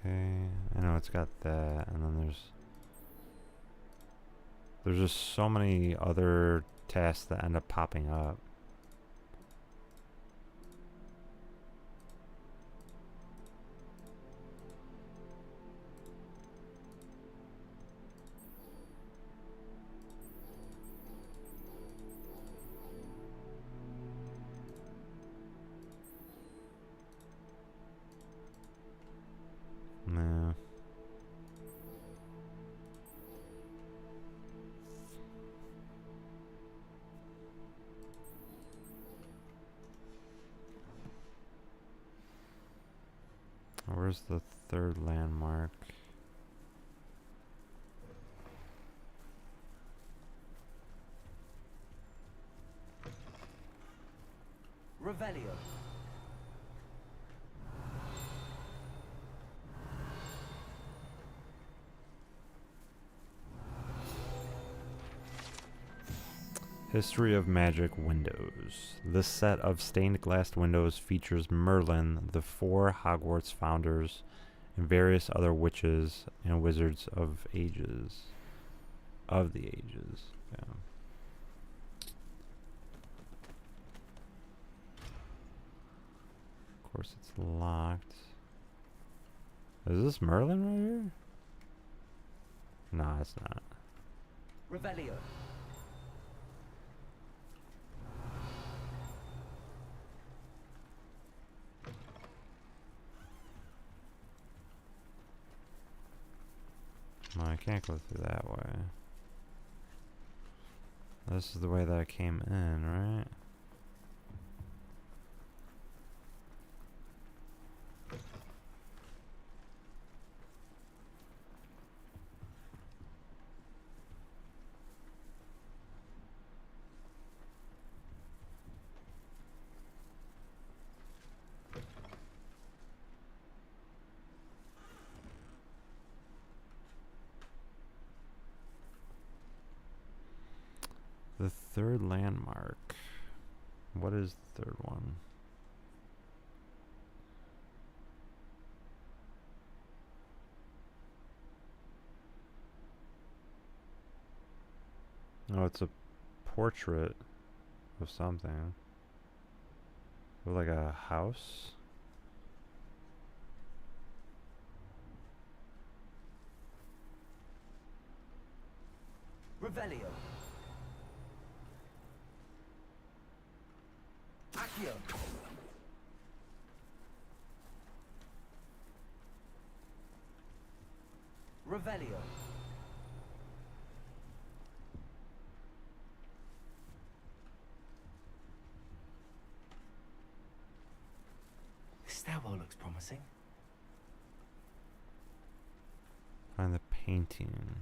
Okay, I know it's got that, and then there's just so many other tasks that end up popping up. No. Where's the third landmark? Revelio. History of Magic Windows. This set of stained glass windows features Merlin, the 4 Hogwarts founders, and various other witches and wizards of ages. Of the ages. Yeah. Of course it's locked. Is this Merlin right here? Nah, it's not. Revelio. No, I can't go through that way. This is the way that I came in, right? The third landmark. What is the third one? Oh, it's a portrait of something. Like a house? Revelio. Accio. Revelio. This stairwell looks promising. Find the painting.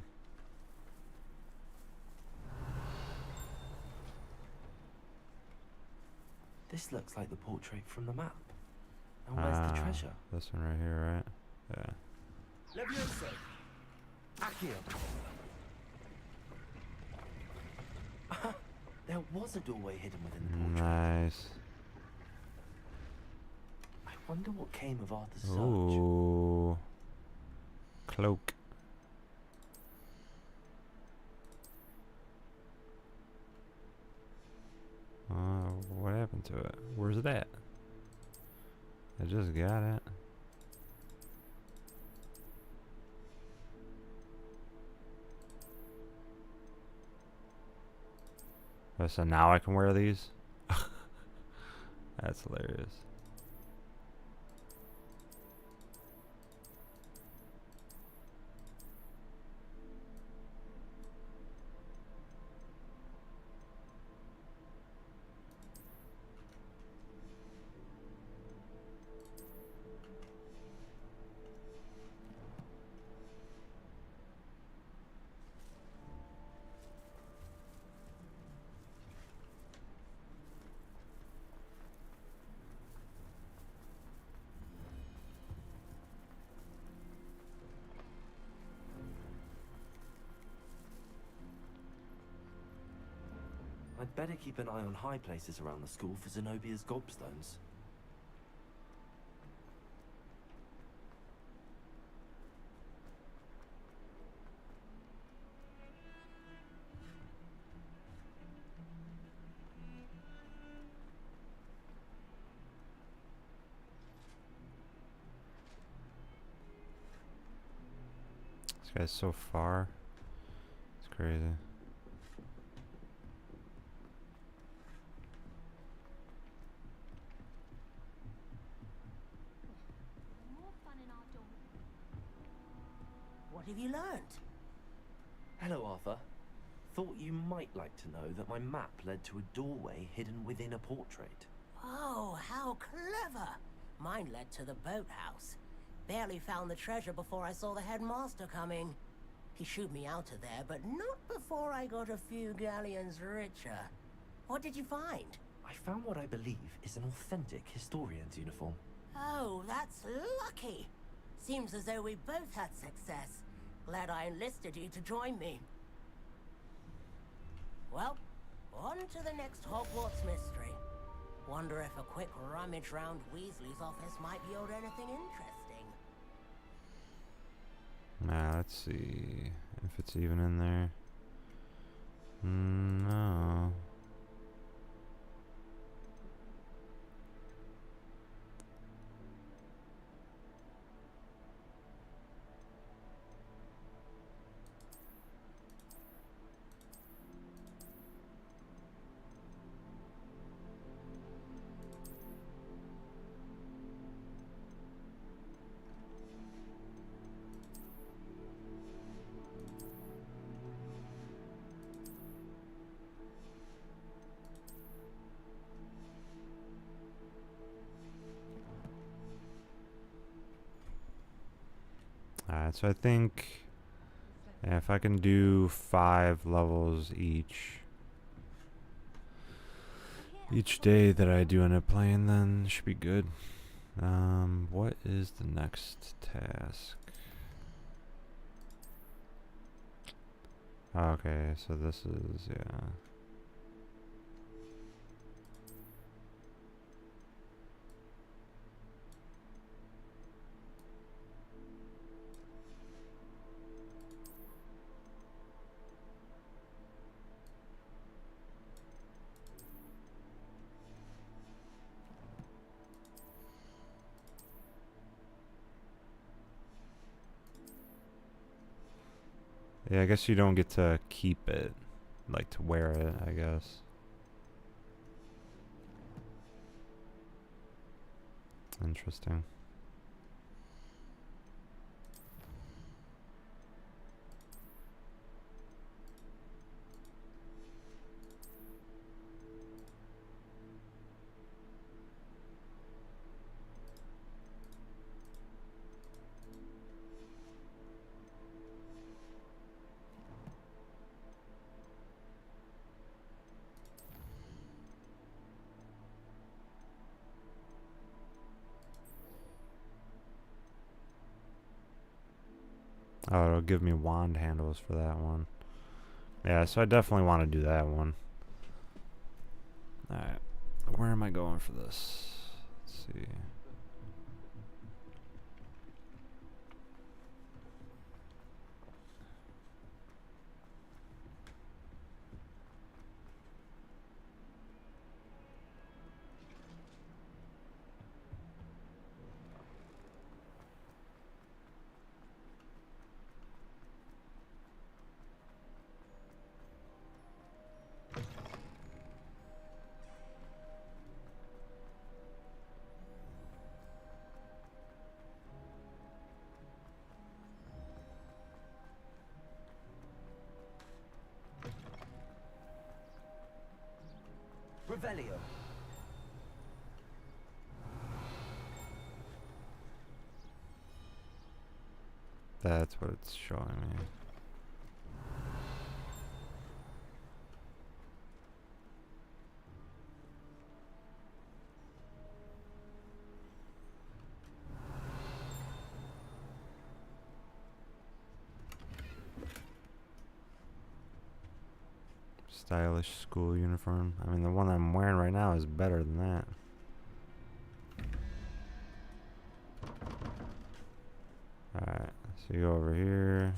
This looks like the portrait from the map. Now where's the treasure? This one right here, right? Yeah. Levioso. Accio. There was a doorway hidden within the portrait. Nice. I wonder what came of Arthur's search. Ooh. Cloak. What happened to it? Where's it at? I just got it. Oh, so now I can wear these? That's hilarious. I'd better keep an eye on high places around the school for Zenobia's gobstones. This guy's so far. It's crazy. What have you learned? Hello, Arthur. Thought you might like to know that my map led to a doorway hidden within a portrait. Oh, how clever! Mine led to the boathouse. Barely found the treasure before I saw the headmaster coming. He shooed me out of there, but not before I got a few galleons richer. What did you find? I found what I believe is an authentic historian's uniform. Oh, that's lucky. Seems as though we both had success. Glad I enlisted you to join me. Well, On to the next Hogwarts mystery. Wonder if a quick rummage round Weasley's office might yield anything interesting. Nah, let's see if it's even in there. No. Alright, so I think if I can do 5 levels each day that I do end up playing, then should be good. What is the next task? Okay, so this is, yeah. Yeah, I guess you don't get to keep it, like to wear it, I guess. Interesting. Oh, it'll give me wand handles for that one. Yeah, so I definitely want to do that one. Alright, where am I going for this? Let's see. Revelio. That's what it's showing me. Stylish school uniform. I mean, the one I'm wearing right now is better than that. Alright, so you go over here.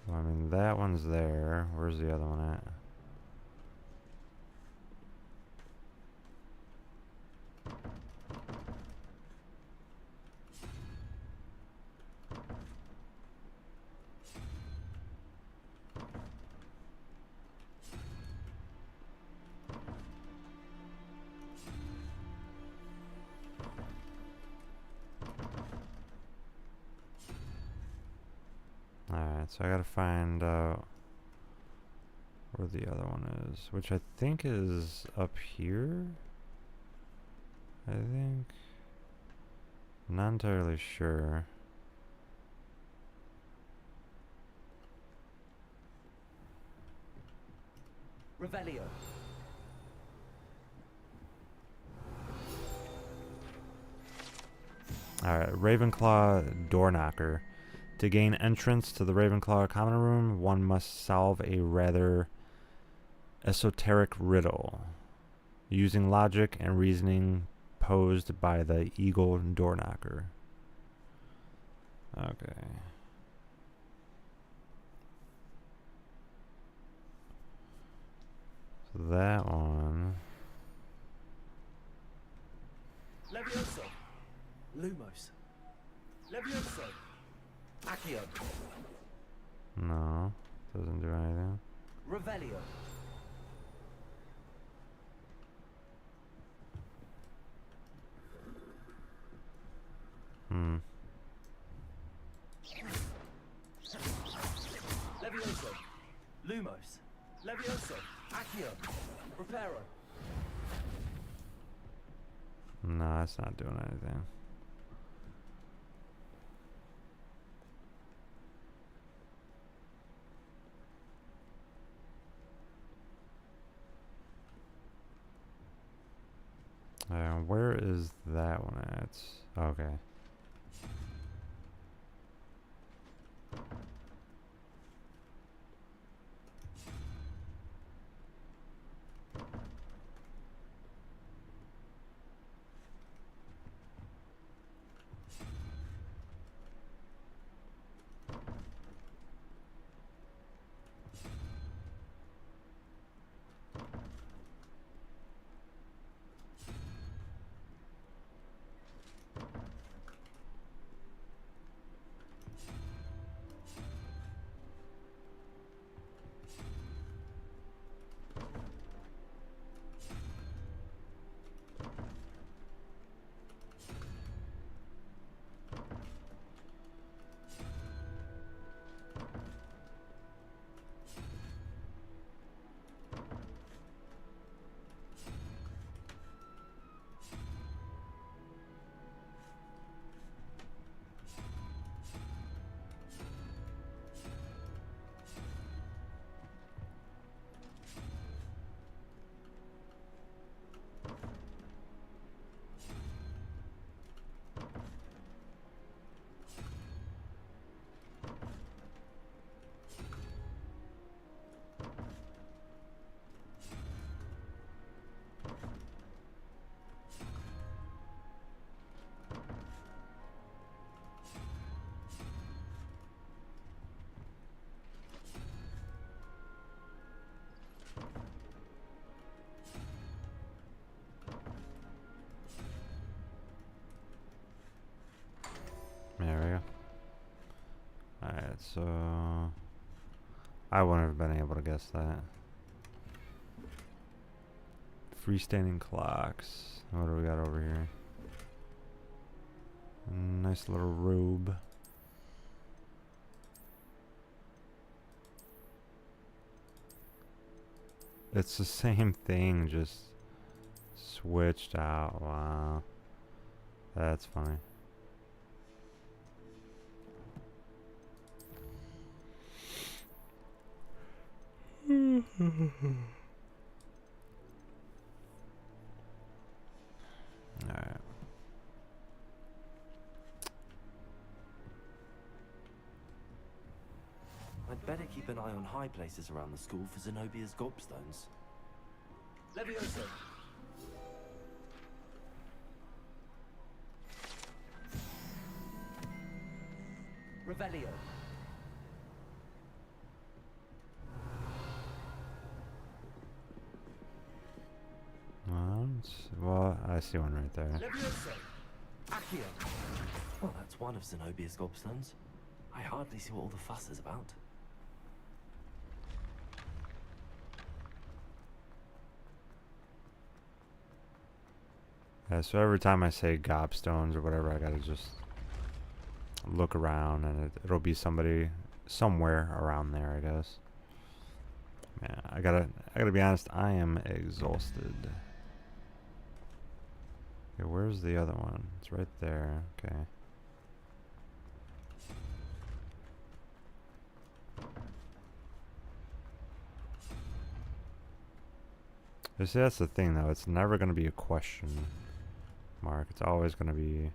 Well, I mean, that one's there. Where's the other one at? Alright, so I gotta find out where the other one is, which I think is up here. I think. I'm not entirely sure. Revelio. Alright, Ravenclaw door knocker. To gain entrance to the Ravenclaw common room, one must solve a rather Esoteric riddle. Using logic and reasoning posed by the eagle door knocker. Okay. So that one. Levioso. Lumos. Levioso. Accio. No, doesn't do anything. Revelio. Levioso. Lumos. Levioso. Accio. Reparo. No, that's not doing anything. Where is that one at? Okay. There we go. Alright, so I wouldn't have been able to guess that. Freestanding clocks. What do we got over here? Nice little robe. It's the same thing, just switched out. Wow. That's funny. Alright. I'd better keep an eye on high places around the school for Zenobia's gobstones. Levioso. Revelio. Well, I see one right there. Levioso. Accio. Well, that's one of Zenobia's gobstones. I hardly see what all the fuss is about. Yeah, so every time I say gobstones or whatever, I gotta just look around, and it'll be somebody somewhere around there, I guess. Man, I gotta be honest, I am exhausted. Okay, where's the other one? It's right there. Okay. You see, that's the thing, though. It's never gonna be a question mark. It's always gonna be.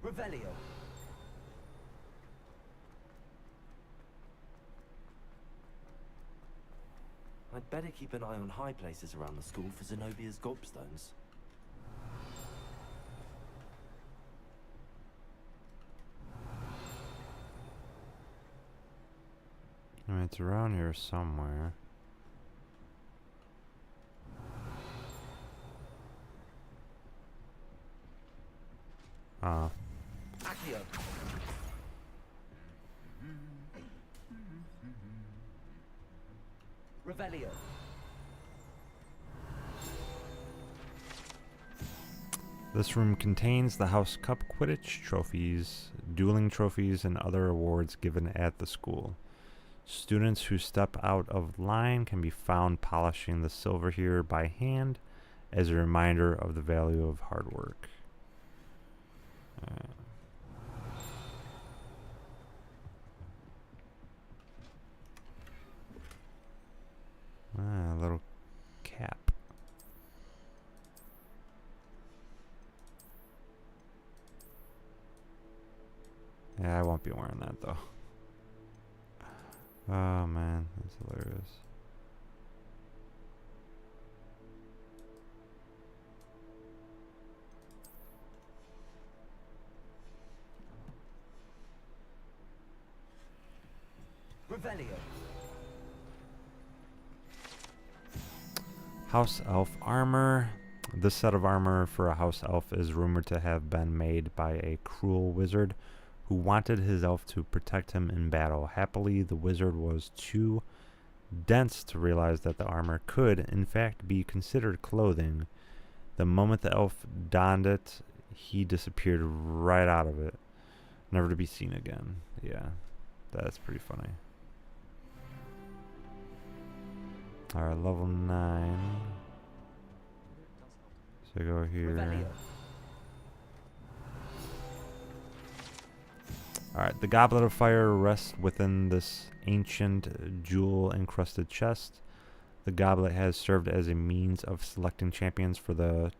Revelio. I'd better keep an eye on high places around the school for Zenobia's gobstones. I mean, it's around here somewhere. Accio. Revelio. This room contains the House Cup Quidditch trophies, dueling trophies, and other awards given at the school. Students who step out of line can be found polishing the silver here by hand as a reminder of the value of hard work. A little cap. Yeah, I won't be wearing that though. Oh man, that's hilarious. Revelio. House Elf armor. This set of armor for a house elf is rumored to have been made by a cruel wizard who wanted his elf to protect him in battle. Happily, the wizard was too dense to realize that the armor could, in fact, be considered clothing. The moment the elf donned it, he disappeared right out of it, never to be seen again. Yeah, that's pretty funny. Alright, level 9. So go here. Alright, the Goblet of Fire rests within this ancient jewel-encrusted chest. The goblet has served as a means of selecting champions for the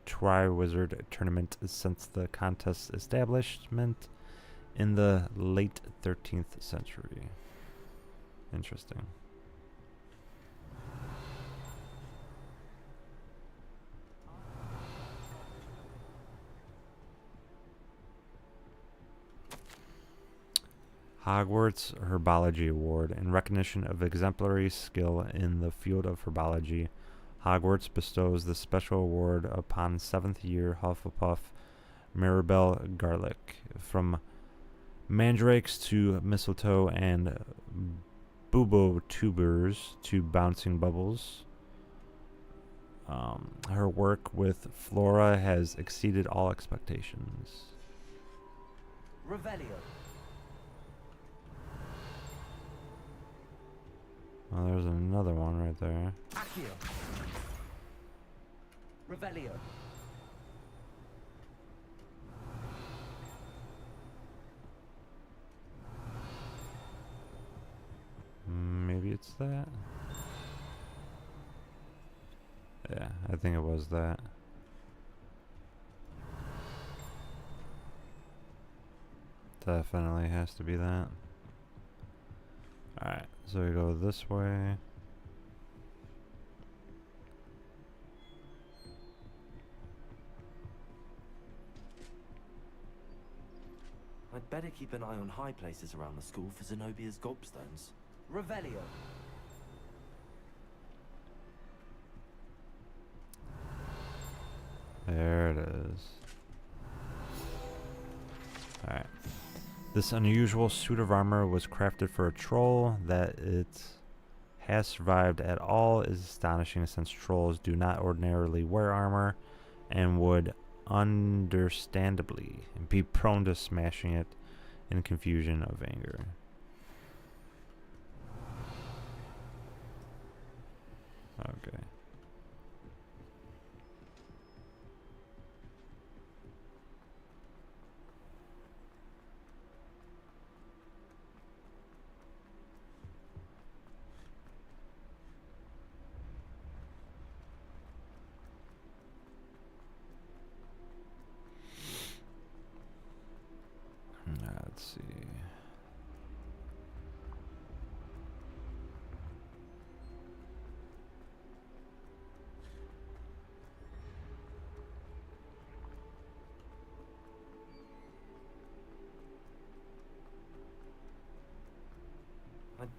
Triwizard Tournament since the contest's establishment in the late 13th century. Interesting. Hogwarts Herbology Award. In recognition of exemplary skill in the field of herbology, Hogwarts bestows this special award upon 7th year Hufflepuff Mirabelle Garlick. From mandrakes to mistletoe and bubo tubers to bouncing bubbles, her work with flora has exceeded all expectations. Revelio. Oh, there's another one right there. Accio. Revelio. Maybe it's that? Yeah, I think it was that. Definitely has to be that. Alright, so we go this way. I'd better keep an eye on high places around the school for Zenobia's gobstones. Revelio. There it is. Alright. This unusual suit of armor was crafted for a troll. That it has survived at all is astonishing, since trolls do not ordinarily wear armor and would understandably be prone to smashing it in confusion of anger. Okay.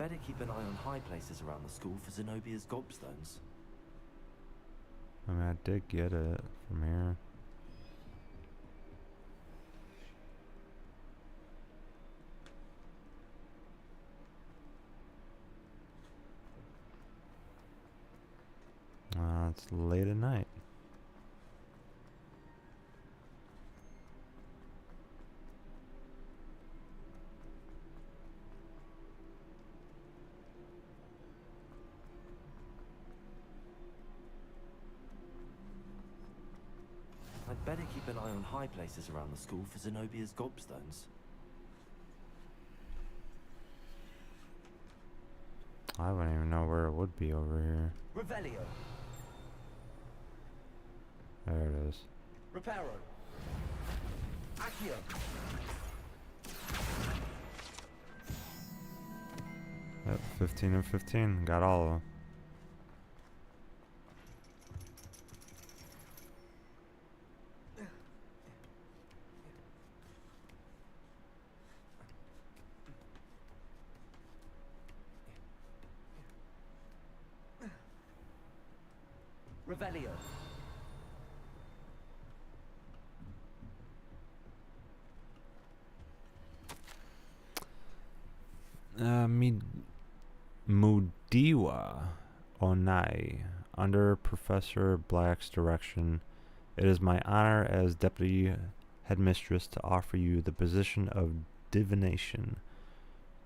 better keep an eye on high places around the school for Zenobia's gobstones. I mean, I did get it from here. It's late at night. I'd better keep an eye on high places around the school for Zenobia's gobstones. I wouldn't even know where it would be over here. Revelio. There it is. Reparo. Accio. Yep, 15 and 15. Got all of them. Revelio. Mudiwa Onai. Under Professor Black's direction, it is my honor as Deputy Headmistress to offer you the position of Divination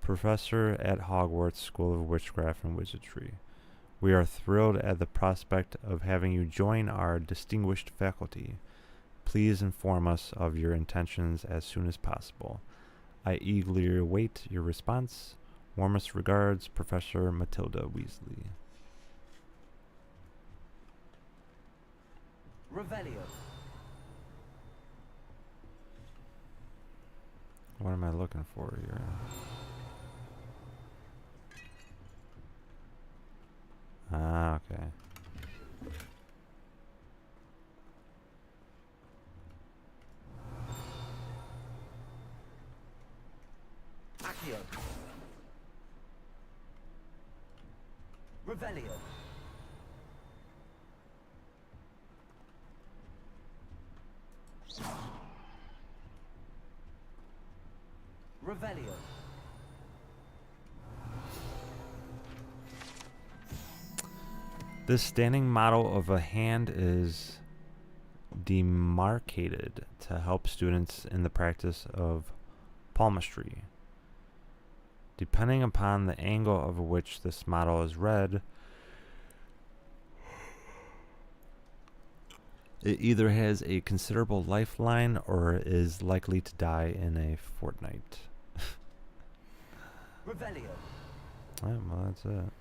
Professor at Hogwarts School of Witchcraft and Wizardry. We are thrilled at the prospect of having you join our distinguished faculty. Please inform us of your intentions as soon as possible. I eagerly await your response. Warmest regards, Professor Matilda Weasley. Revelio. What am I looking for here? Ah, okay. Accio. Revelio. Revelio. This standing model of a hand is demarcated to help students in the practice of palmistry. Depending upon the angle of which this model is read, it either has a considerable lifeline or is likely to die in a fortnight. Revelio. Alright, well that's it.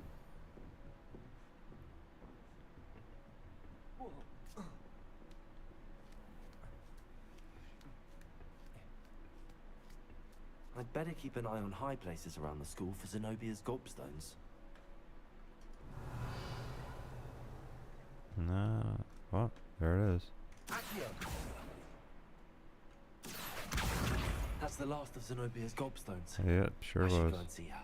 I'd better keep an eye on high places around the school for Zenobia's gobstones. No. Well, there it is. Accio. That's the last of Zenobia's gobstones. Yep, sure I should was. go and see her.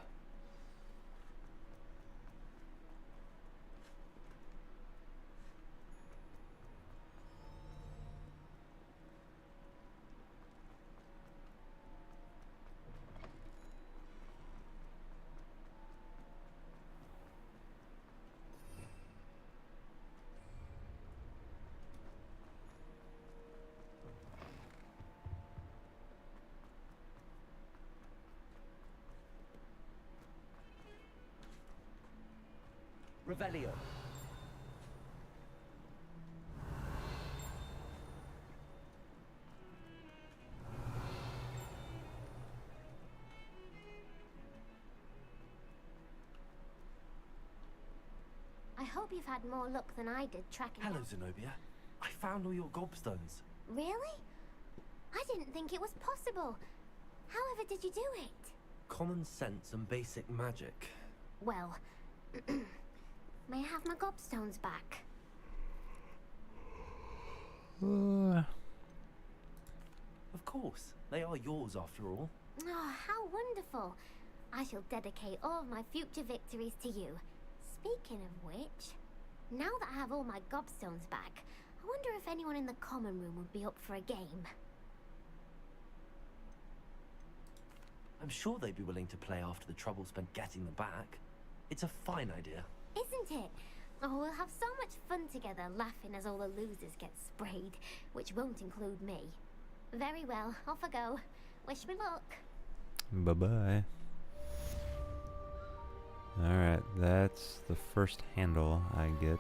Revelio. I hope you've had more luck than I did tracking Hello, down- Zenobia. I found all your gobstones. Really? I didn't think it was possible. However did you do it? Common sense and basic magic. Well, may I have my gobstones back? Of course. They are yours after all. Oh, how wonderful. I shall dedicate all of my future victories to you. Speaking of which, now that I have all my gobstones back, I wonder if anyone in the common room would be up for a game. I'm sure they'd be willing to play after the trouble spent getting them back. It's a fine idea. Isn't it? Oh, we'll have so much fun together, laughing as all the losers get sprayed, which won't include me. Very well, off I go. Wish me luck. Bye-bye. Alright, that's the first handle I get.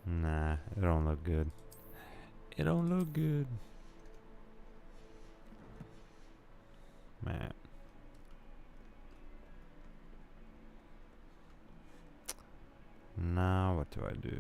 Nah, it don't look good. It don't look good. Man. Now what do I do?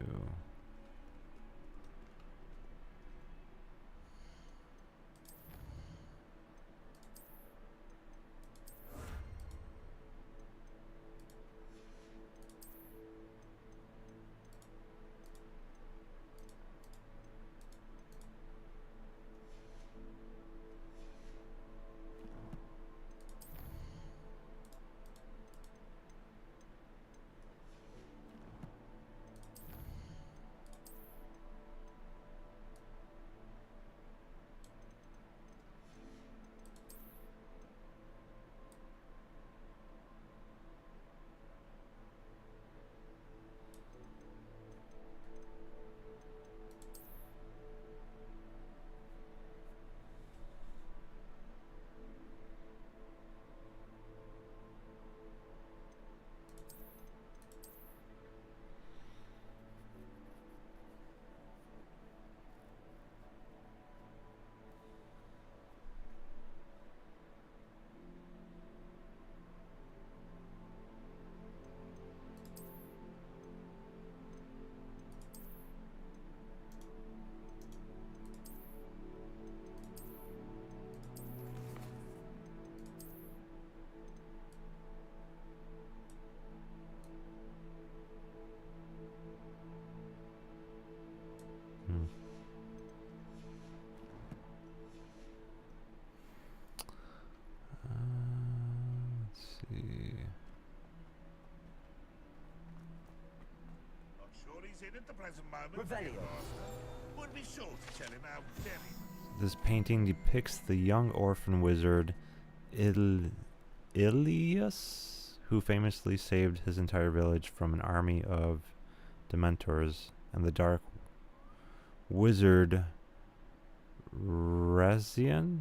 At the present moment, Revelio. Would be sure to tell him how very. This painting depicts the young orphan wizard Ilias, who famously saved his entire village from an army of Dementors, and the dark wizard Razidian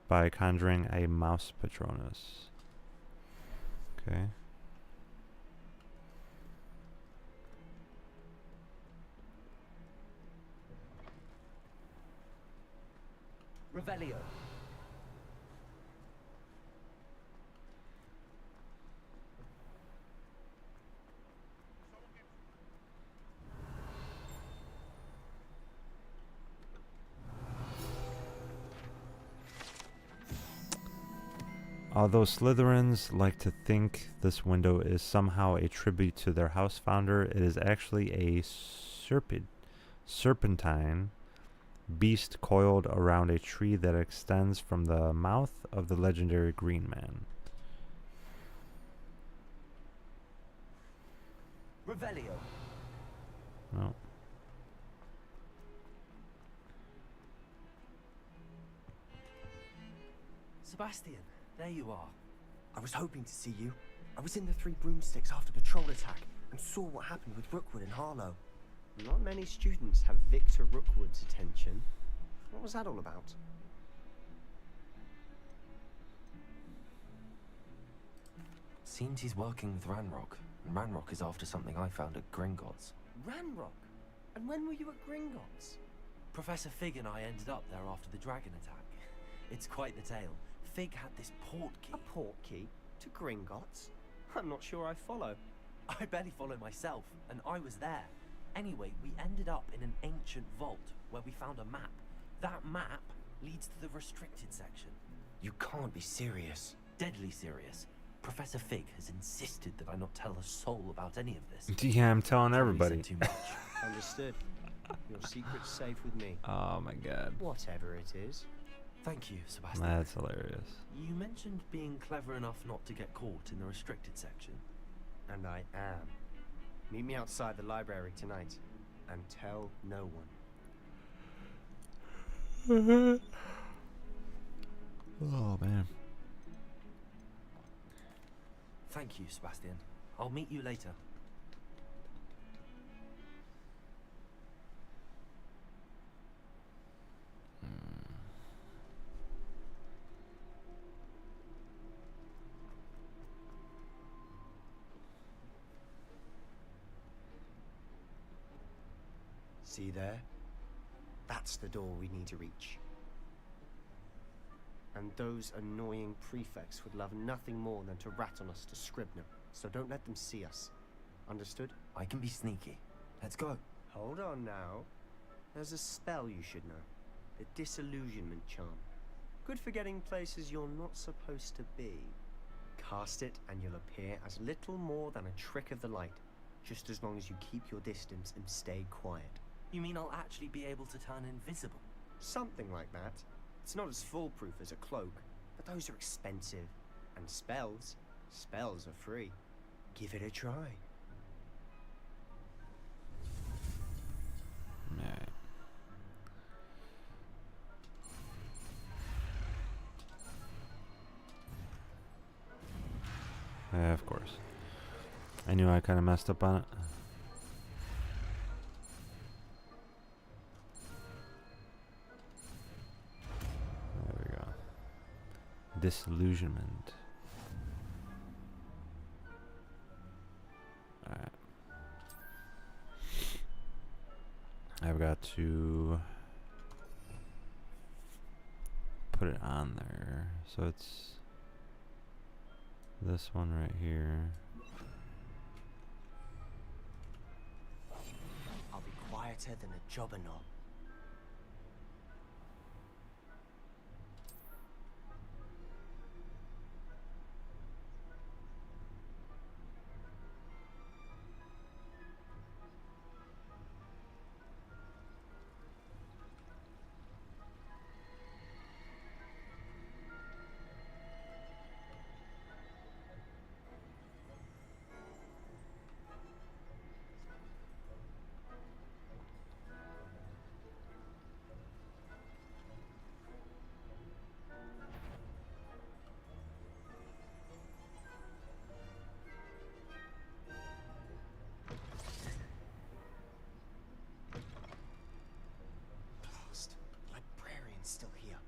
by conjuring a mouse patronus. Okay. Revelio. Although Slytherins like to think this window is somehow a tribute to their house founder, it is actually a serpentine beast coiled around a tree that extends from the mouth of the legendary Green Man. Revelio. No. Sebastian, there you are. I was hoping to see you. I was in the Three Broomsticks after the troll attack and saw what happened with Rookwood and Harlow. Not many students have Victor Rookwood's attention. What was that all about? Seems he's working with Ranrock, and Ranrock is after something I found at Gringotts. Ranrock? And when were you at Gringotts? Professor Fig and I ended up there after the dragon attack. It's quite the tale. Fig had this port key. A port key? To Gringotts? I'm not sure I follow. I barely follow myself, and I was there. Anyway, we ended up in an ancient vault where we found a map. That map leads to the restricted section. You can't be serious. Deadly serious. Professor Fig has insisted that I not tell a soul about any of this. Yeah, I'm telling everybody. Too much. Understood. Your secret's safe with me. Oh my god. Whatever it is. Thank you, Sebastian. That's hilarious. You mentioned being clever enough not to get caught in the restricted section. And I am. Meet me outside the library tonight. And tell no one. Oh man. Thank you, Sebastian. I'll meet you later. See there? That's the door we need to reach. And those annoying prefects would love nothing more than to rat on us to Scribner, so don't let them see us. Understood? I can be sneaky. Let's go. Hold on now. There's a spell you should know. The Disillusionment Charm. Good for getting places you're not supposed to be. Cast it and you'll appear as little more than a trick of the light, just as long as you keep your distance and stay quiet. You mean I'll actually be able to turn invisible? Something like that. It's not as foolproof as a cloak, but those are expensive. And spells are free. Give it a try. Yeah, of course. I knew I kind of messed up on it. There we go. Disillusionment. Alright. I've got to put it on there. So it's this one right here. I'll be quieter than a jobberknoll. Still here.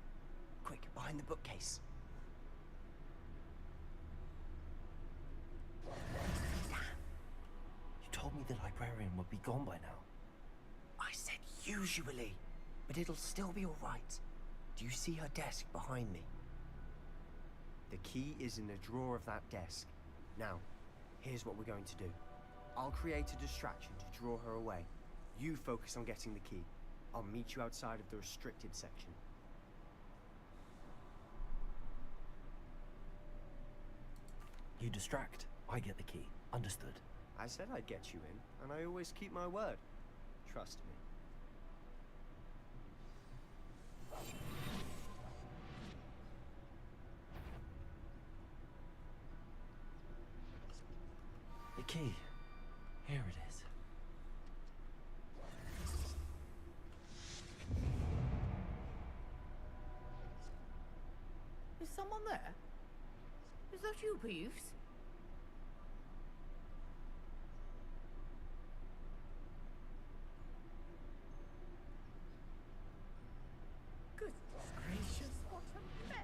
Quick, behind the bookcase. You told me the librarian would be gone by now. I said usually, but it'll still be all right. Do you see her desk behind me? The key is in the drawer of that desk. Now, here's what we're going to do. I'll create a distraction to draw her away. You focus on getting the key. I'll meet you outside of the restricted section. You distract, I get the key. Understood. I said I'd get you in, and I always keep my word. Trust me. The key. Here it is. Is someone there? Is that you, Peeves? Goodness gracious, what a mess!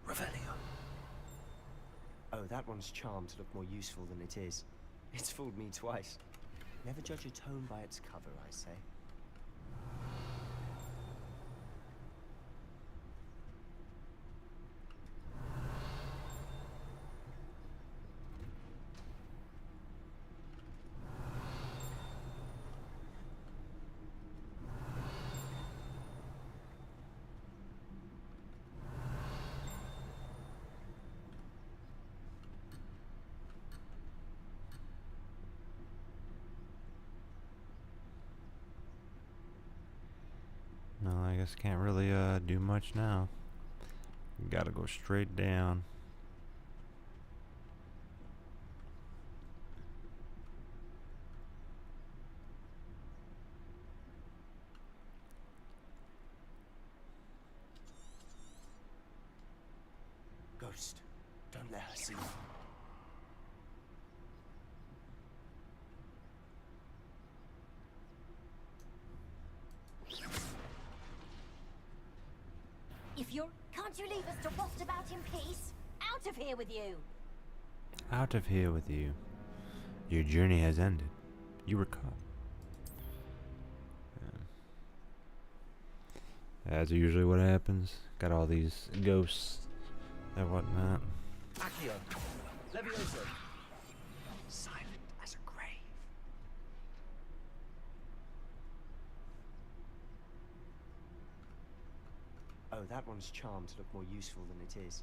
Revelio. Oh, that one's charmed to look more useful than it is. It's fooled me twice. Never judge a tone by its cover, I say. No, I guess can't really do much now. Gotta go straight down. Ghost, don't let her see you. If you're... Can't you leave us to waft about in peace? Out of here with you! Out of here with you. Your journey has ended. You were caught. That's usually what happens. Got all these ghosts and whatnot. Accio, Levioso. Silent as a grave. Oh, that one's charmed to look more useful than it is.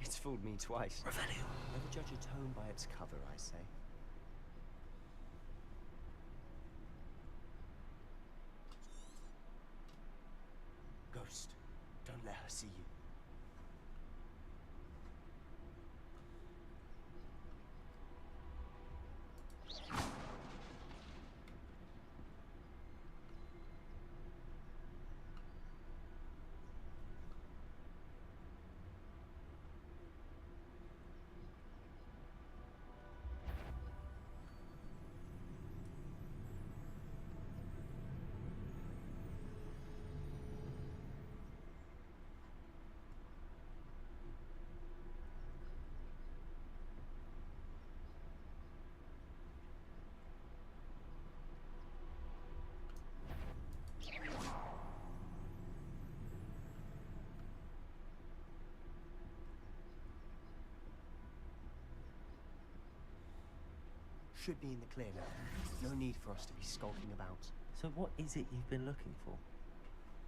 It's fooled me twice. Revelio. Never judge a tone by its cover, I say. Ghost, don't let her see you. Should be in the clear now. No need for us to be skulking about. So what is it you've been looking for?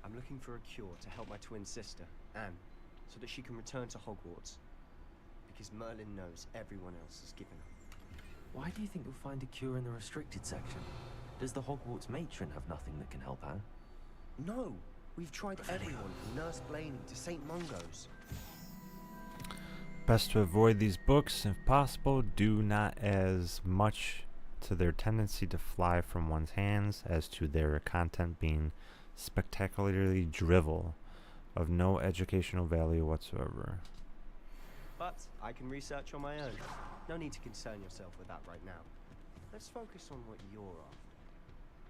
I'm looking for a cure to help my twin sister, Anne, so that she can return to Hogwarts. Because Merlin knows everyone else has given up. Why do you think you'll find a cure in the restricted section? Does the Hogwarts matron have nothing that can help Anne? No! We've tried everyone from Nurse Blaney to St. Mungo's. Best to avoid these books if possible. Do not as much to their tendency to fly from one's hands as to their content being spectacularly drivel, of no educational value whatsoever. But I can research on my own. No need to concern yourself with that right now. Let's focus on what you're after.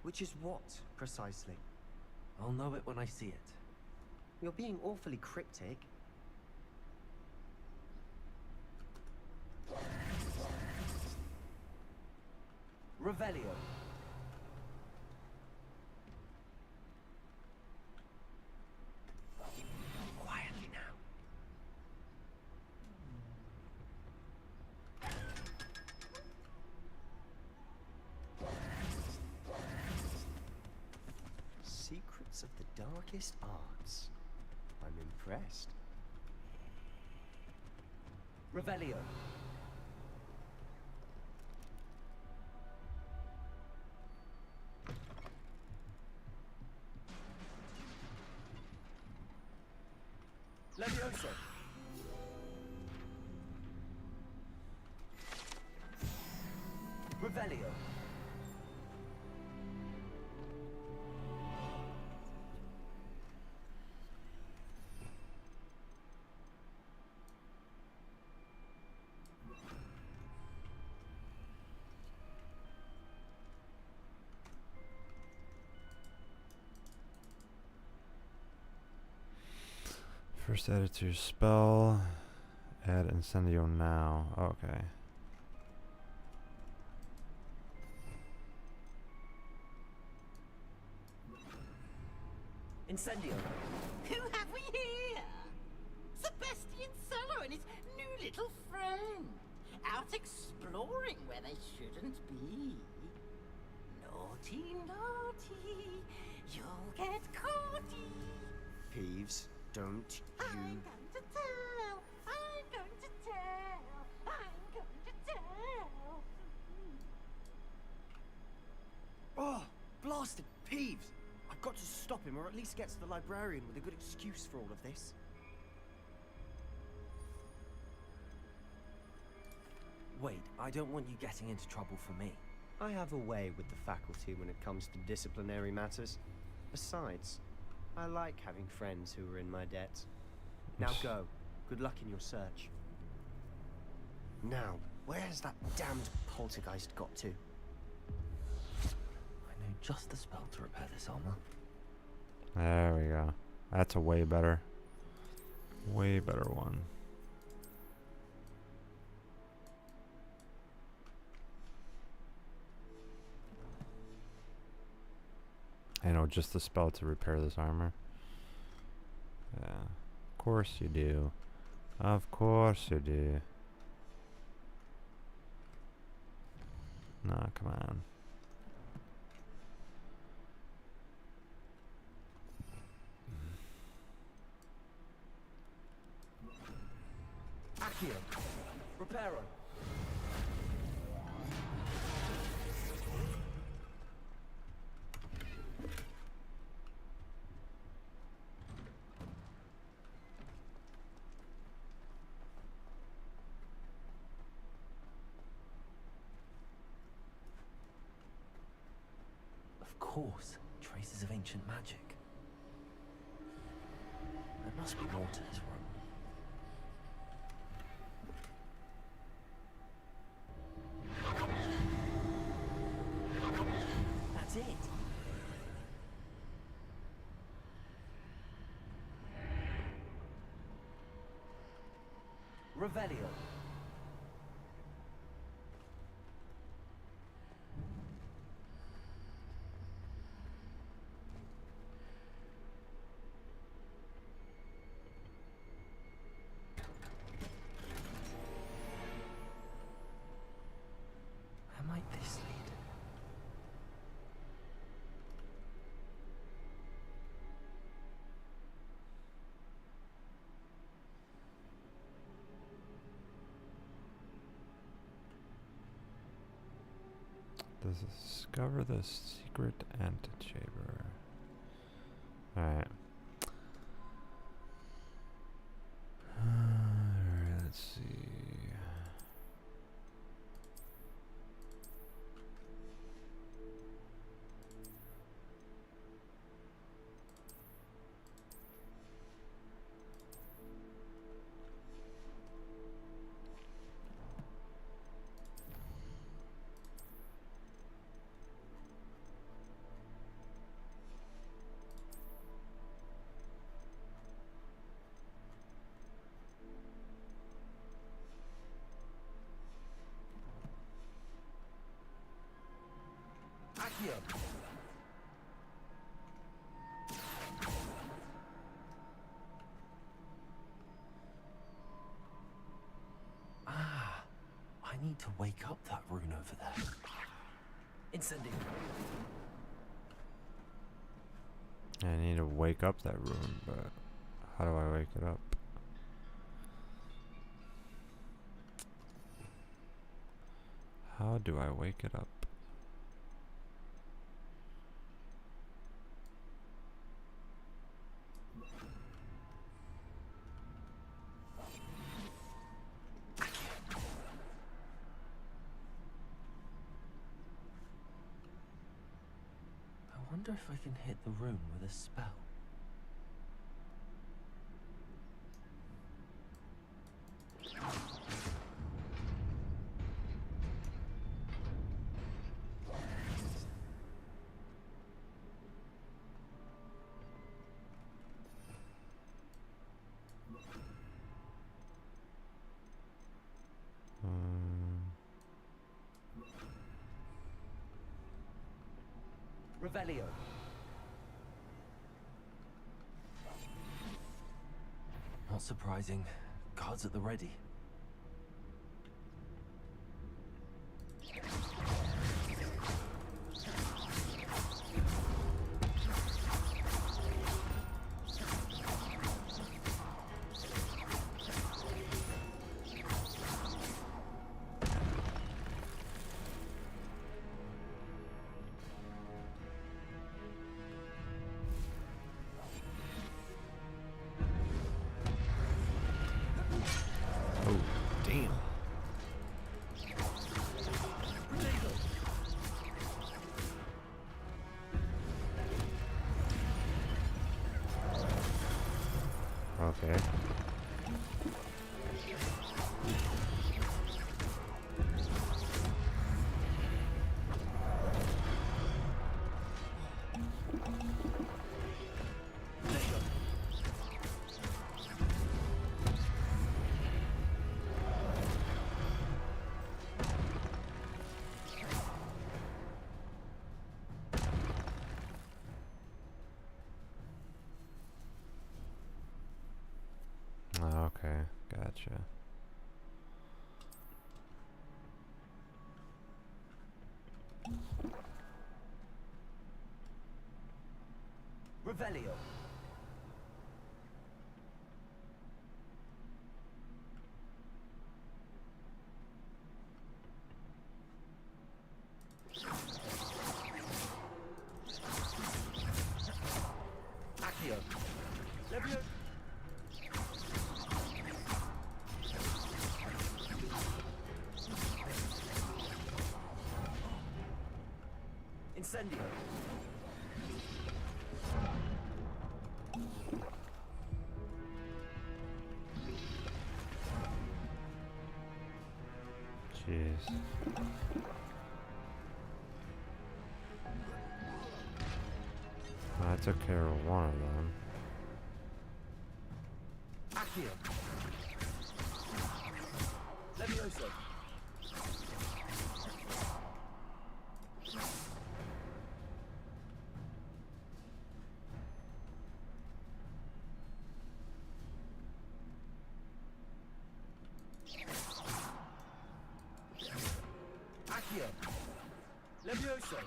Which is what, precisely? I'll know it when I see it. You're being awfully cryptic. Revelio. Quietly now. Secrets of the darkest arts. I'm impressed. Revelio. Levioso. Revelio. First add it to your spell. Add Incendio now. Okay. Incendio. Who have we here? Sebastian Cello and his new little friend. Out exploring where they shouldn't be. Naughty, naughty. You'll get caughty. Peeves, don't you... I'm going to tell. I'm going to tell. I'm going to tell. Oh, blasted Peeves! I've got to stop him, or at least get to the librarian with a good excuse for all of this. Wait, I don't want you getting into trouble for me. I have a way with the faculty when it comes to disciplinary matters. Besides, I like having friends who are in my debt. Now go. Good luck in your search. Now, where has that damned poltergeist got to? I know just the spell to repair this armor. There we go. That's a way better one. I know just the spell to repair this armor. Yeah, of course you do. Of course you do. Nah, come on. Accio. Reparo. Of course, traces of ancient magic. There must be more to this room. That's it. Revelio. Where might this lead? Discover the secret antechamber. Alright. Alright, let's see. Accio. Ah, I need to wake up that rune over there. Incendio. I need to wake up that room, but how do I wake it up? How do I wake it up? I wonder if I can hit the room with a spell. Revelio. Not surprising. Guards at the ready. Oh, damn. Okay. Okay, gotcha. Revelio. Accio. Levio. Incendio. Jeez. I took care of one of them. Accio. Levioso. Accio. Levioso.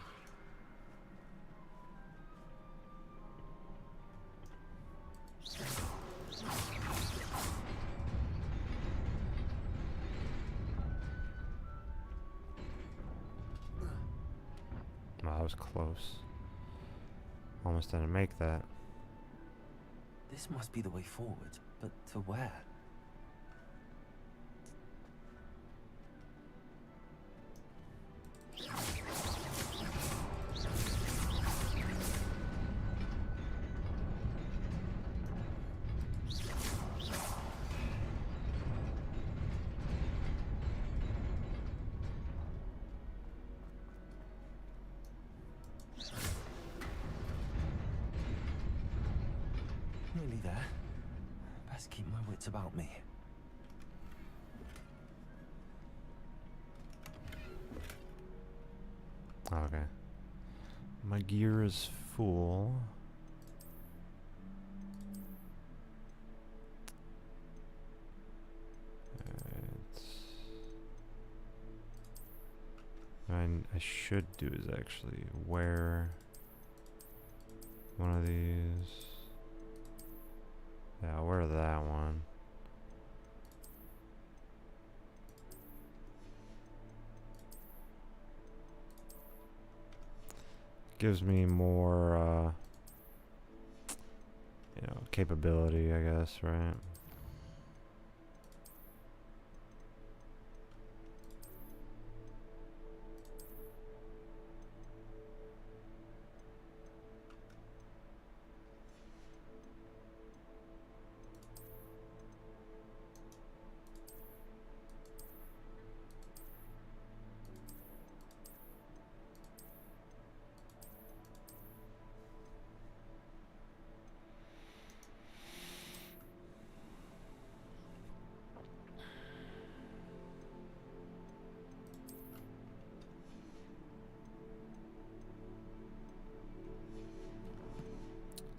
Wow, that was close. Almost didn't make that. This must be the way forward, but to where? Nearly there. Best keep my wits about me. Okay. My gear is full. I should do is actually wear one of these. Yeah, I'll wear that one. Gives me more, you know, capability, I guess, right?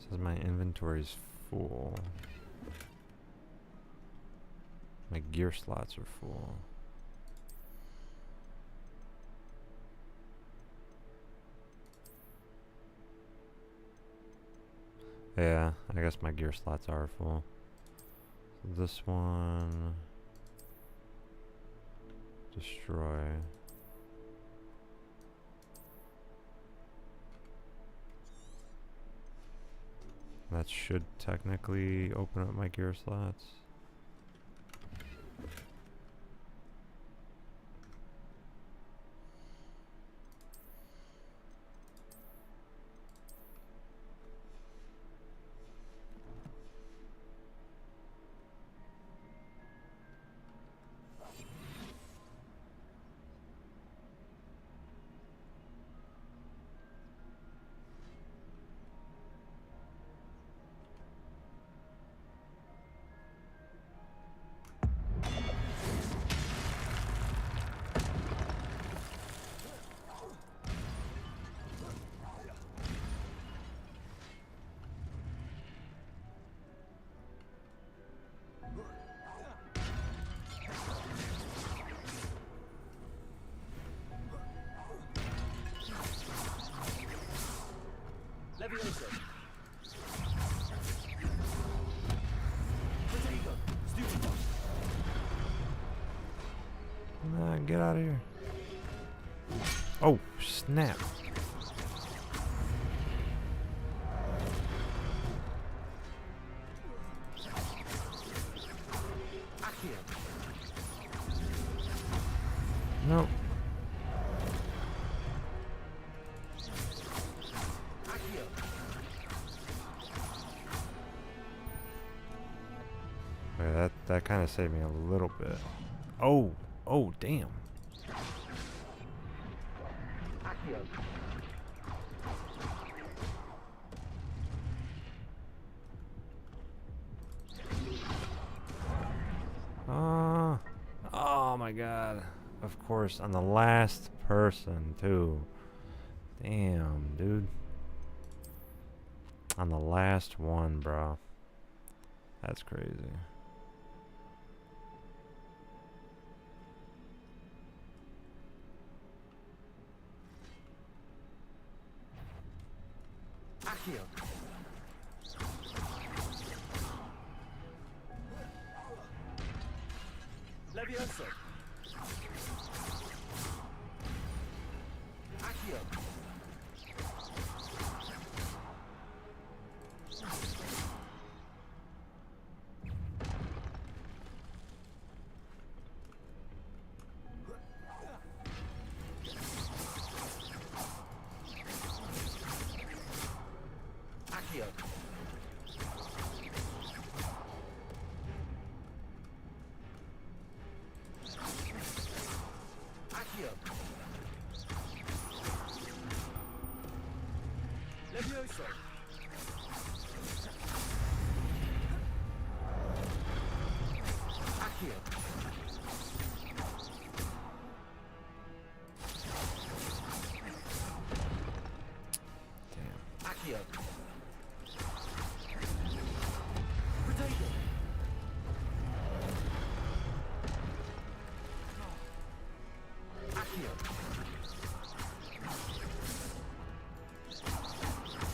Says my inventory's full. My gear slots are full. Yeah, I guess my gear slots are full. So this one... destroy. That should technically open up my gear slots. Get out of here. Oh, snap. No. Okay, that kind of saved me a little bit. Oh, damn. Oh my god. Of course, on the last person, too. Damn, dude. On the last one, bro. That's crazy. Levioso. Accio. Accio. Levioso. Accio. Damn. Accio. Potato. Accio.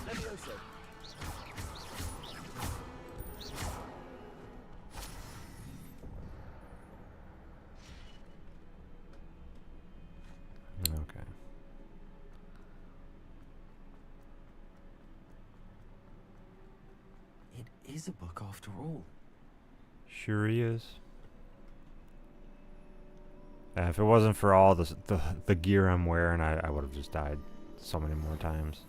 Levioso. Okay. It is a book after all. Sure he is. If it wasn't for all the gear I'm wearing, I would have just died so many more times.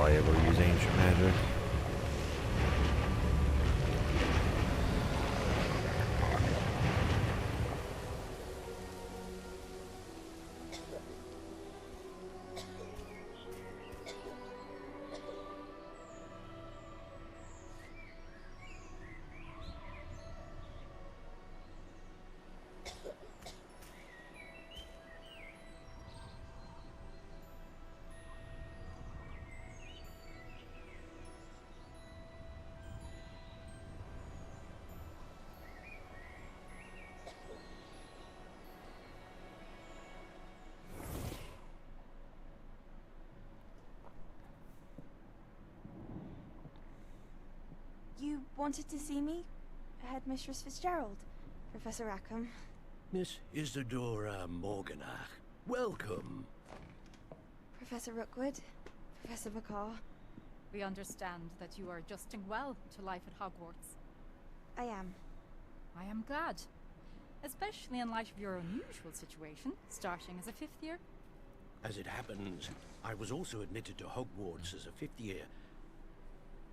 probably able to use ancient magic. You wanted to see me? Headmistress Fitzgerald, Professor Rackham. Miss Isadora Morganach, welcome. Professor Rookwood, Professor McCaw. We understand that you are adjusting well to life at Hogwarts. I am. I am glad. Especially in light of your unusual situation, starting as a 5th year. As it happens, I was also admitted to Hogwarts as a 5th year.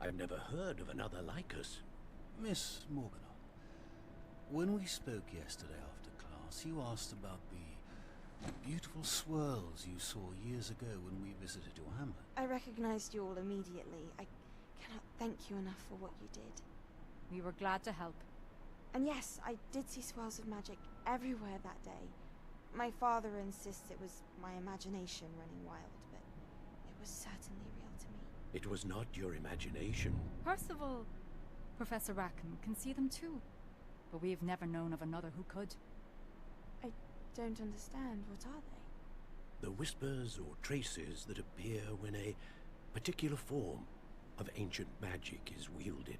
I've never heard of another like us. Miss Morganach, when we spoke yesterday after class, you asked about the beautiful swirls you saw years ago when we visited your hamlet. I recognized you all immediately. I cannot thank you enough for what you did. We were glad to help. And yes, I did see swirls of magic everywhere that day. My father insists it was my imagination running wild, but it was certainly real to me. It was not your imagination. Percival, Professor Rackham can see them too, but we have never known of another who could. I don't understand. What are they? The whispers or traces that appear when a particular form of ancient magic is wielded.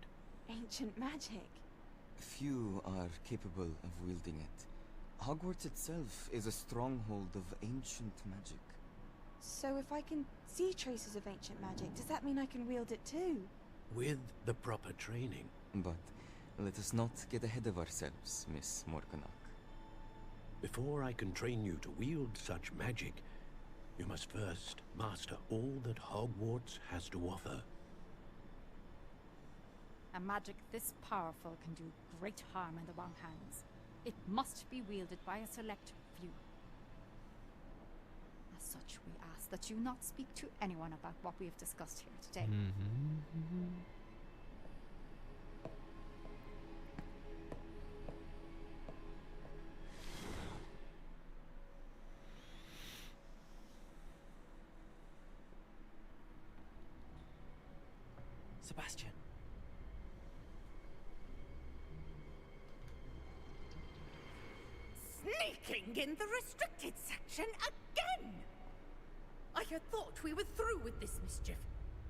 Ancient magic? Few are capable of wielding it. Hogwarts itself is a stronghold of ancient magic. So if I can see traces of ancient magic, does that mean I can wield it too? With the proper training. But let us not get ahead of ourselves, Miss Morganach. Before I can train you to wield such magic, you must first master all that Hogwarts has to offer. A magic this powerful can do great harm in the wrong hands. It must be wielded by a select few. As such, we ask that you not speak to anyone about what we have discussed here today. Sebastian. Sneaking in the restricted section again! I had thought we were through with this mischief.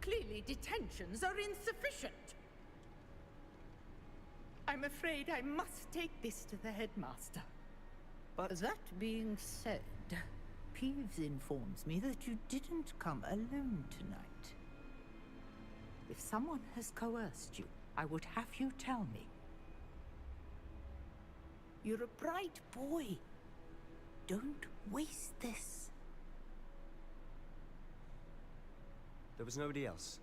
Clearly detentions are insufficient. I'm afraid I must take this to the headmaster. But that being said, Peeves informs me that you didn't come alone tonight. If someone has coerced you, I would have you tell me. You're a bright boy. Don't waste this. There was nobody else.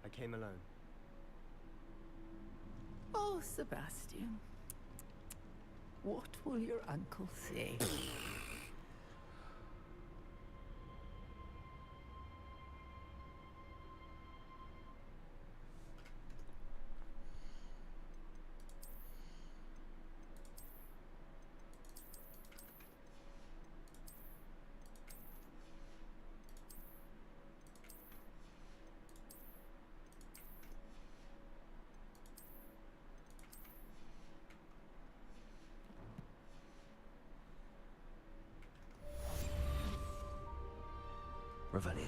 I came alone. Oh, Sebastian. What will your uncle say? Revelio.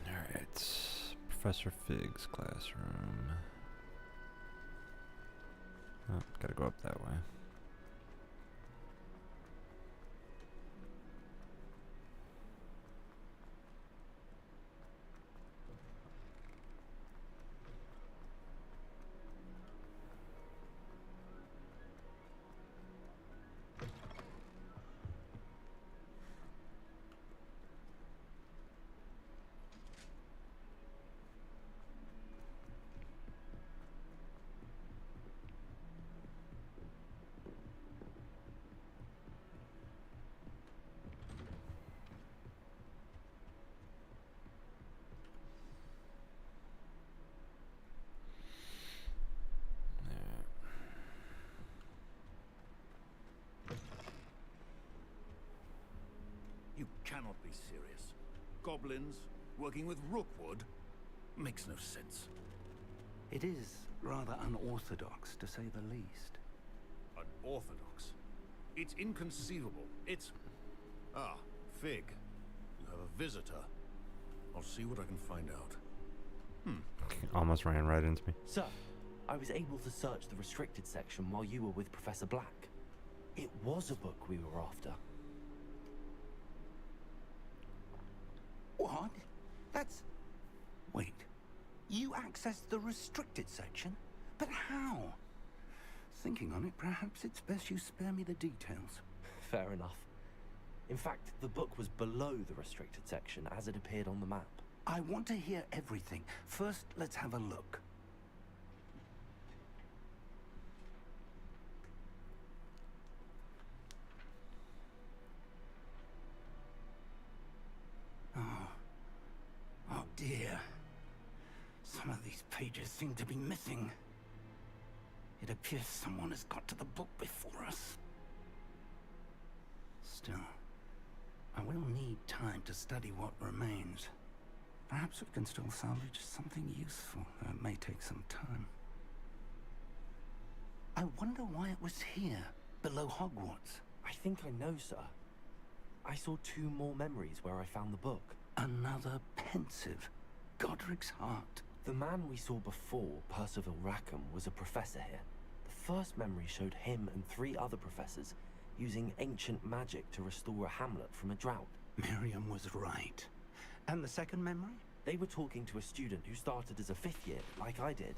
Alright. Professor Fig's classroom. Oh, gotta go up that way. cannot be serious. Goblins working with rookwood makes no sense. It is rather unorthodox, to say the least. Unorthodox? It's inconceivable. It's... Ah, Fig. You have a visitor. I'll see what I can find out. Almost ran right into me. Sir, I was able to search the restricted section while you were with Professor Black. It was a book we were after. What? That's... Wait. You accessed the restricted section? But how? Thinking on it, perhaps it's best you spare me the details. Fair enough. In fact, the book was below the restricted section as it appeared on the map. I want to hear everything. First, let's have a look. Oh dear. Some of these pages seem to be missing. It appears someone has got to the book before us. Still, I will need time to study what remains. Perhaps we can still salvage something useful, though it may take some time. I wonder why it was here, below Hogwarts. I think I know, sir. I saw 2 more memories where I found the book. Another pensive. Godric's heart. The man we saw before, Percival Rackham, was a professor here. The first memory showed him and 3 other professors using ancient magic to restore a hamlet from a drought. Miriam was right. And the second memory? They were talking to a student who started as a 5th year, like I did.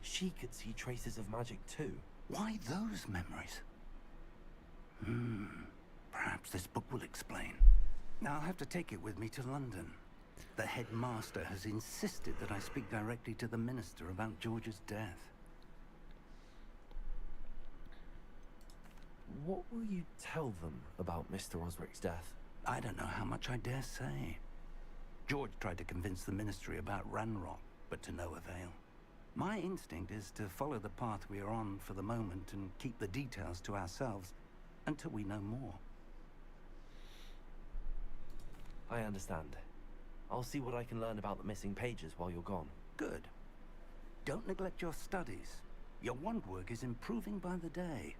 She could see traces of magic too. Why those memories? Perhaps this book will explain. Now I'll have to take it with me to London. The headmaster has insisted that I speak directly to the minister about George's death. What will you tell them about Mr. Osric's death? I don't know how much I dare say. George tried to convince the ministry about Ranrock, but to no avail. My instinct is to follow the path we are on for the moment and keep the details to ourselves until we know more. I understand. I'll see what I can learn about the missing pages while you're gone. Good. Don't neglect your studies. Your wand work is improving by the day.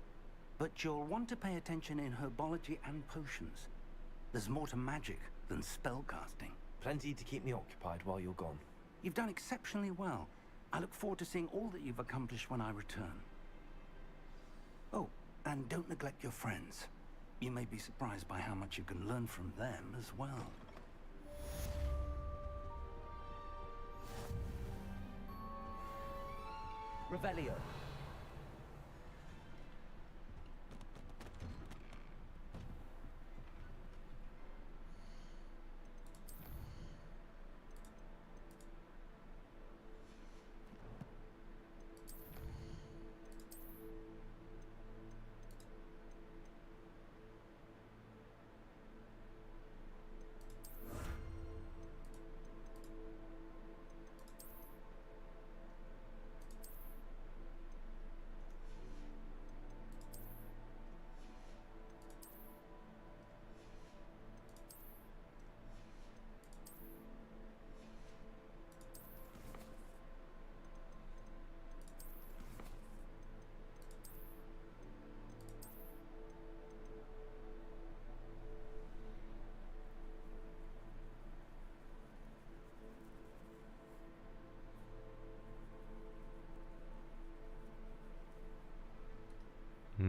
But you'll want to pay attention in herbology and potions. There's more to magic than spellcasting. Plenty to keep me occupied while you're gone. You've done exceptionally well. I look forward to seeing all that you've accomplished when I return. Oh, and don't neglect your friends. You may be surprised by how much you can learn from them as well. Revelio.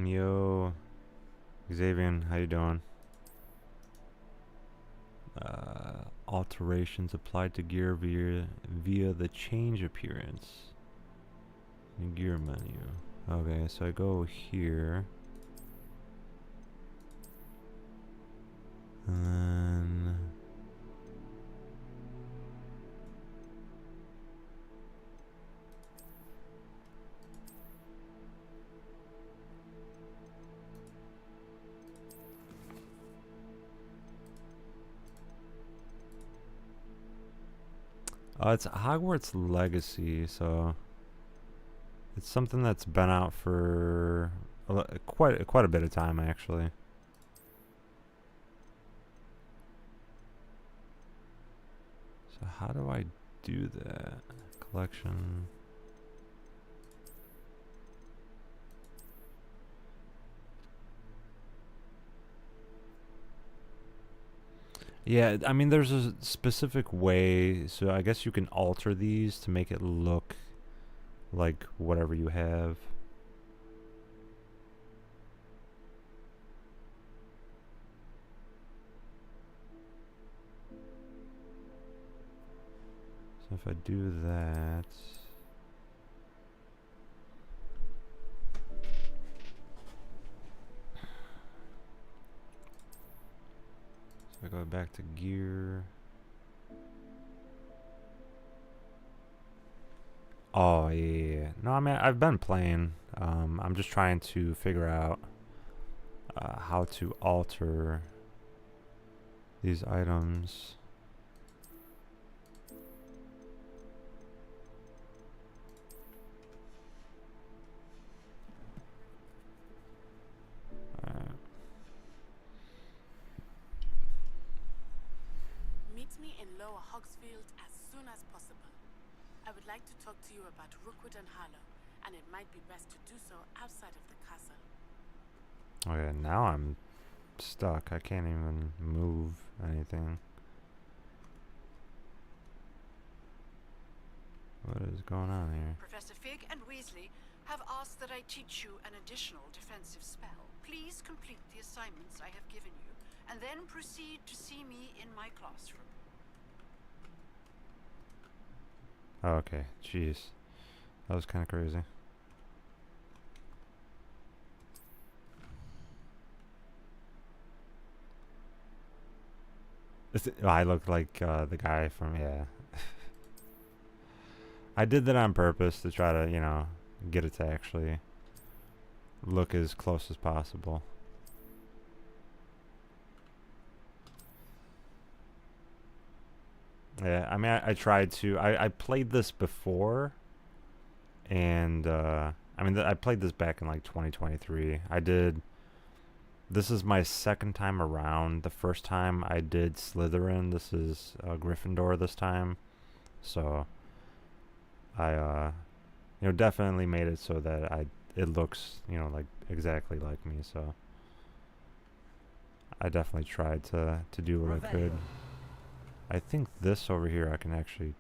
Yo, Xavier, how you doing? Alterations applied to gear via the change appearance. The gear menu. Okay, so I go here. And then it's Hogwarts Legacy, so it's something that's been out for quite a bit of time, actually. So how do I do that? Collection. Yeah, I mean, there's a specific way, so I guess you can alter these to make it look like whatever you have. So if I do that... So I go back to gear. Oh, yeah. No, I mean, I've been playing. I'm just trying to figure out how to alter these items. Meet me in Lower Hogsfield as soon as possible. I would like to talk to you about Rookwood and Harlow, and it might be best to do so outside of the castle. Okay, now I'm stuck. I can't even move anything. What is going on here? Professor Fig and Weasley have asked that I teach you an additional defensive spell. Please complete the assignments I have given you, and then proceed to see me in my classroom. Oh, okay, jeez. That was kind of crazy. I look like the guy from, yeah. I did that on purpose to try to, you know, get it to actually look as close as possible. Yeah, I mean, I tried to. I played this before, and I mean, I played this back in like 2023. I did. This is my second time around. The first time I did Slytherin. This is Gryffindor this time, so I you know, definitely made it so that it looks, you know, like exactly like me. So I definitely tried to do what I could. I think this over here I can actually...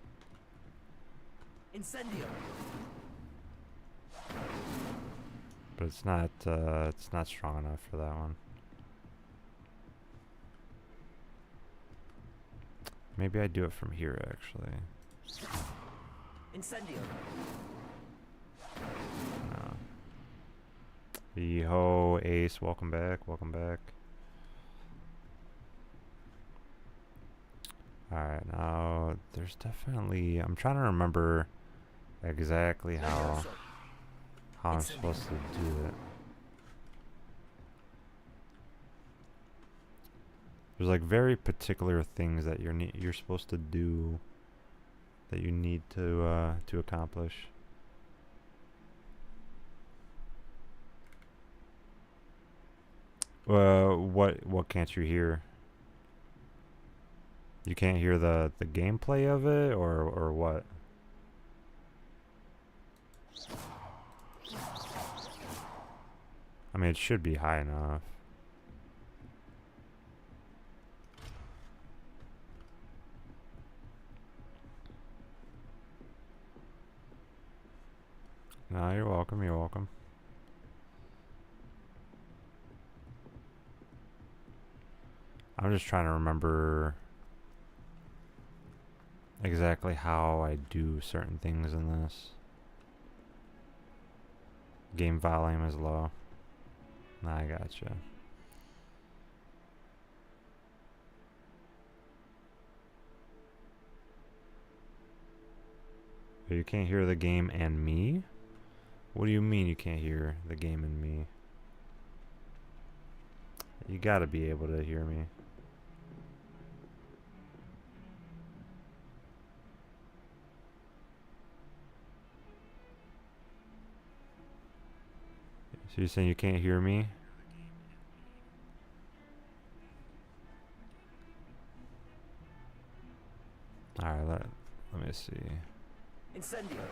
Incendio. But it's not strong enough for that one. Maybe I do it from here actually. Incendio. No. Yo, Ace, welcome back, welcome back. Alright, now there's definitely... I'm trying to remember exactly how I'm supposed to do it. There's like very particular things that you're supposed to do, that you need to accomplish. What can't you hear? You can't hear the gameplay of it, or what? I mean, it should be high enough. No, you're welcome, you're welcome. I'm just trying to remember exactly how I do certain things in this. Game volume is low. I gotcha. You can't hear the game and me? What do you mean you can't hear the game and me? You gotta be able to hear me. So you're saying you can't hear me? All right, let me see. Incendio.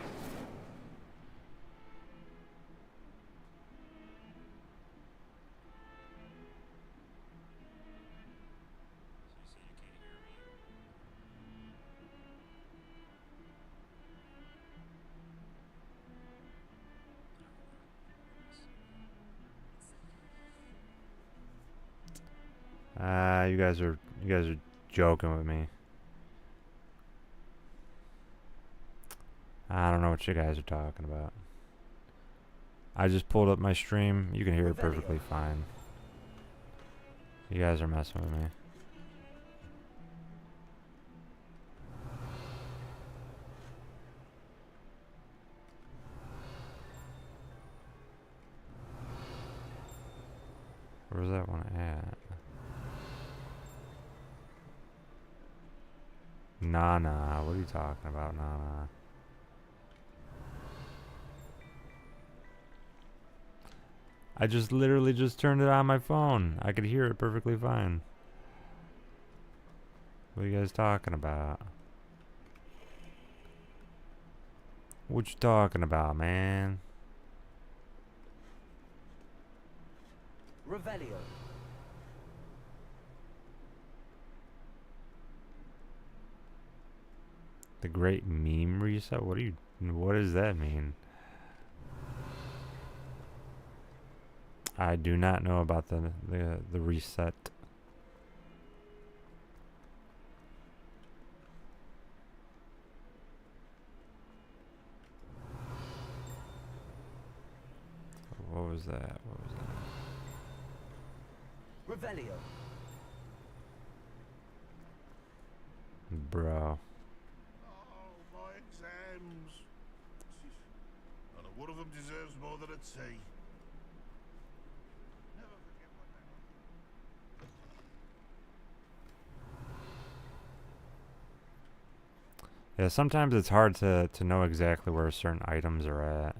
You guys are joking with me. I don't know what you guys are talking about. I just pulled up my stream. You can hear it perfectly fine. You guys are messing with me. Where's that one at? Nah, what are you talking about, nah? I just literally just turned it on my phone. I could hear it perfectly fine. What are you guys talking about? What you talking about, man? Revelio. The great meme reset? What does that mean? I do not know about the reset. What was that? What was that? Revelio. Bro. My exams. Not one of them deserves more than a T. Never forget what they Yeah, sometimes it's hard to know exactly where certain items are at.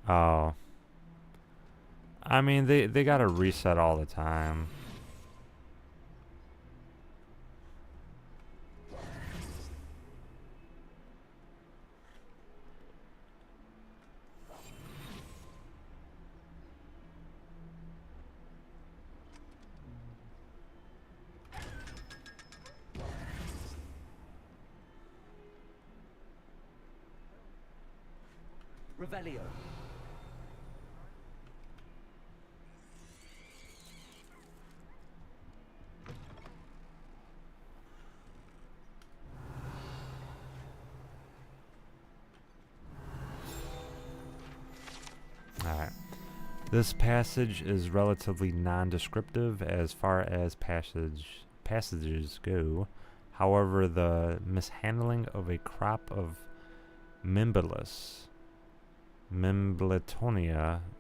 Oh. I mean, they gotta reset all the time. Revelio. Alright. This passage is relatively non-descriptive as far as passages go. However, the mishandling of a crop of Mimbletonia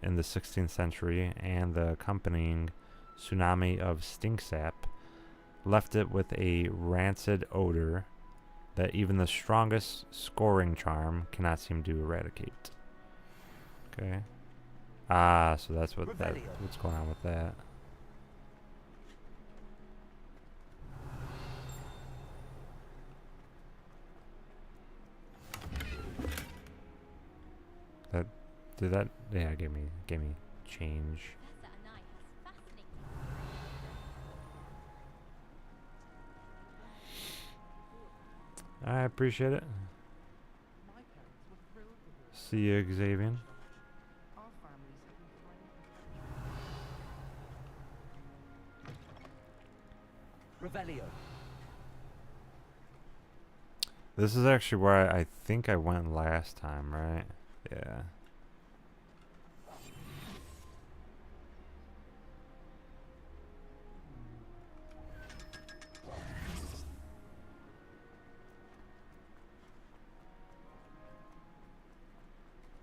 in the 16th century and the accompanying tsunami of stinksap left it with a rancid odor that even the strongest scoring charm cannot seem to eradicate. Okay. Ah, so that's what's going on with that. Yeah, give me change. I appreciate it. See you, Xavier. Revelio. This is actually where I think I went last time, right? Yeah.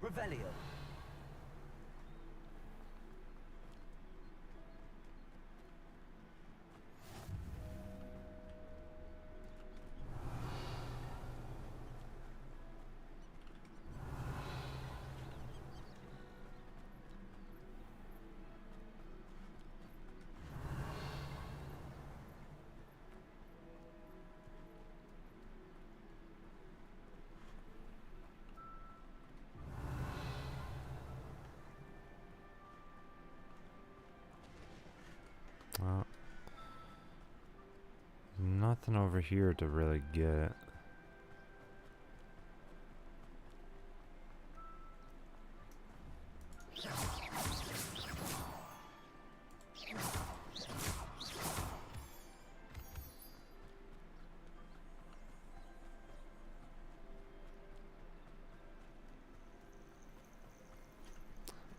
Revelio. nothing over here to really get.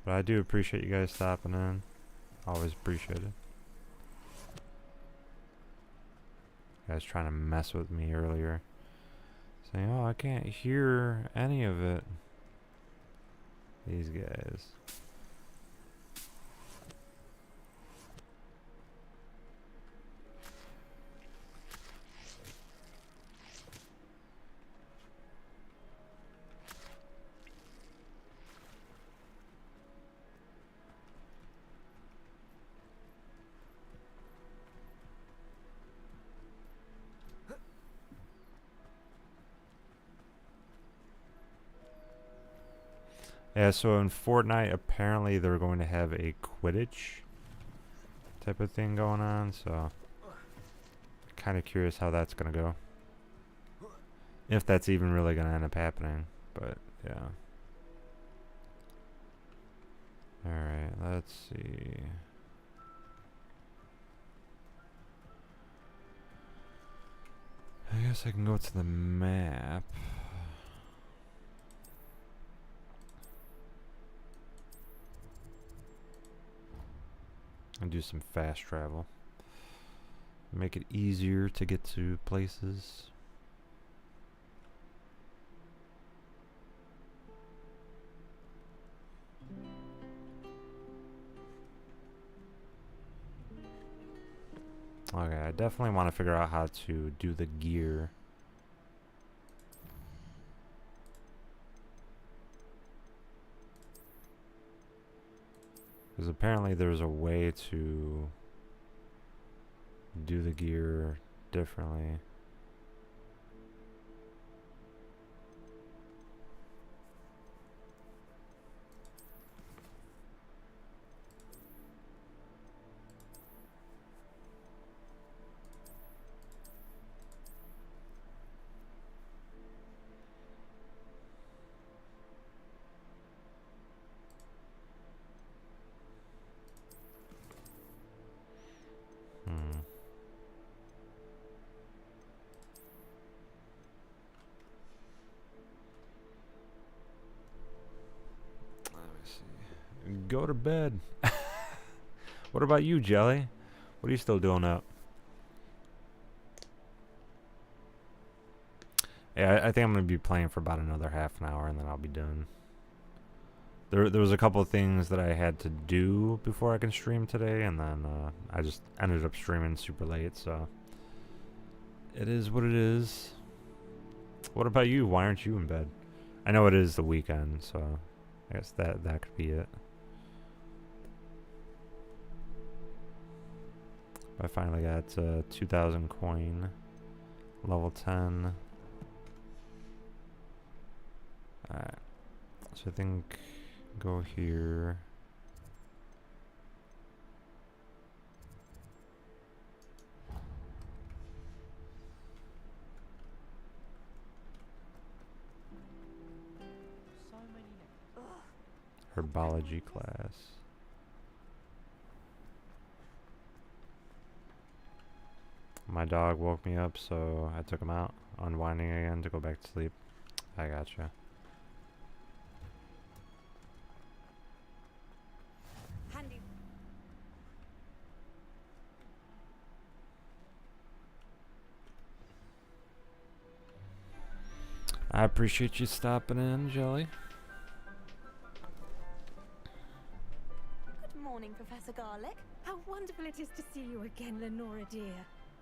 But I do appreciate you guys stopping in. Always appreciate it. You guys trying to mess with me earlier. Saying, oh, I can't hear any of it. These guys. Yeah, so in Fortnite, apparently they're going to have a Quidditch type of thing going on, so kind of curious how that's going to go. If that's even really going to end up happening, but yeah. Alright, let's see. I guess I can go to the map. And do some fast travel. Make it easier to get to places. Okay, I definitely want to figure out how to do the gear. Because apparently there's a way to do the gear differently. Go to bed. What about you, Jelly? What are you still doing up? Yeah, I think I'm going to be playing for about another half an hour and then I'll be done. There was a couple of things that I had to do before I can stream today, and then I just ended up streaming super late, so it is what it is. What about you? Why aren't you in bed? I know it is the weekend, so I guess that could be it. I finally got 2,000 coin, level 10. Alright, so I think go here. Herbology class. My dog woke me up, so I took him out, unwinding again to go back to sleep. I gotcha. Handy. I appreciate you stopping in, Jelly. Good morning, Professor Garlick. How wonderful it is to see you again, Lenora dear.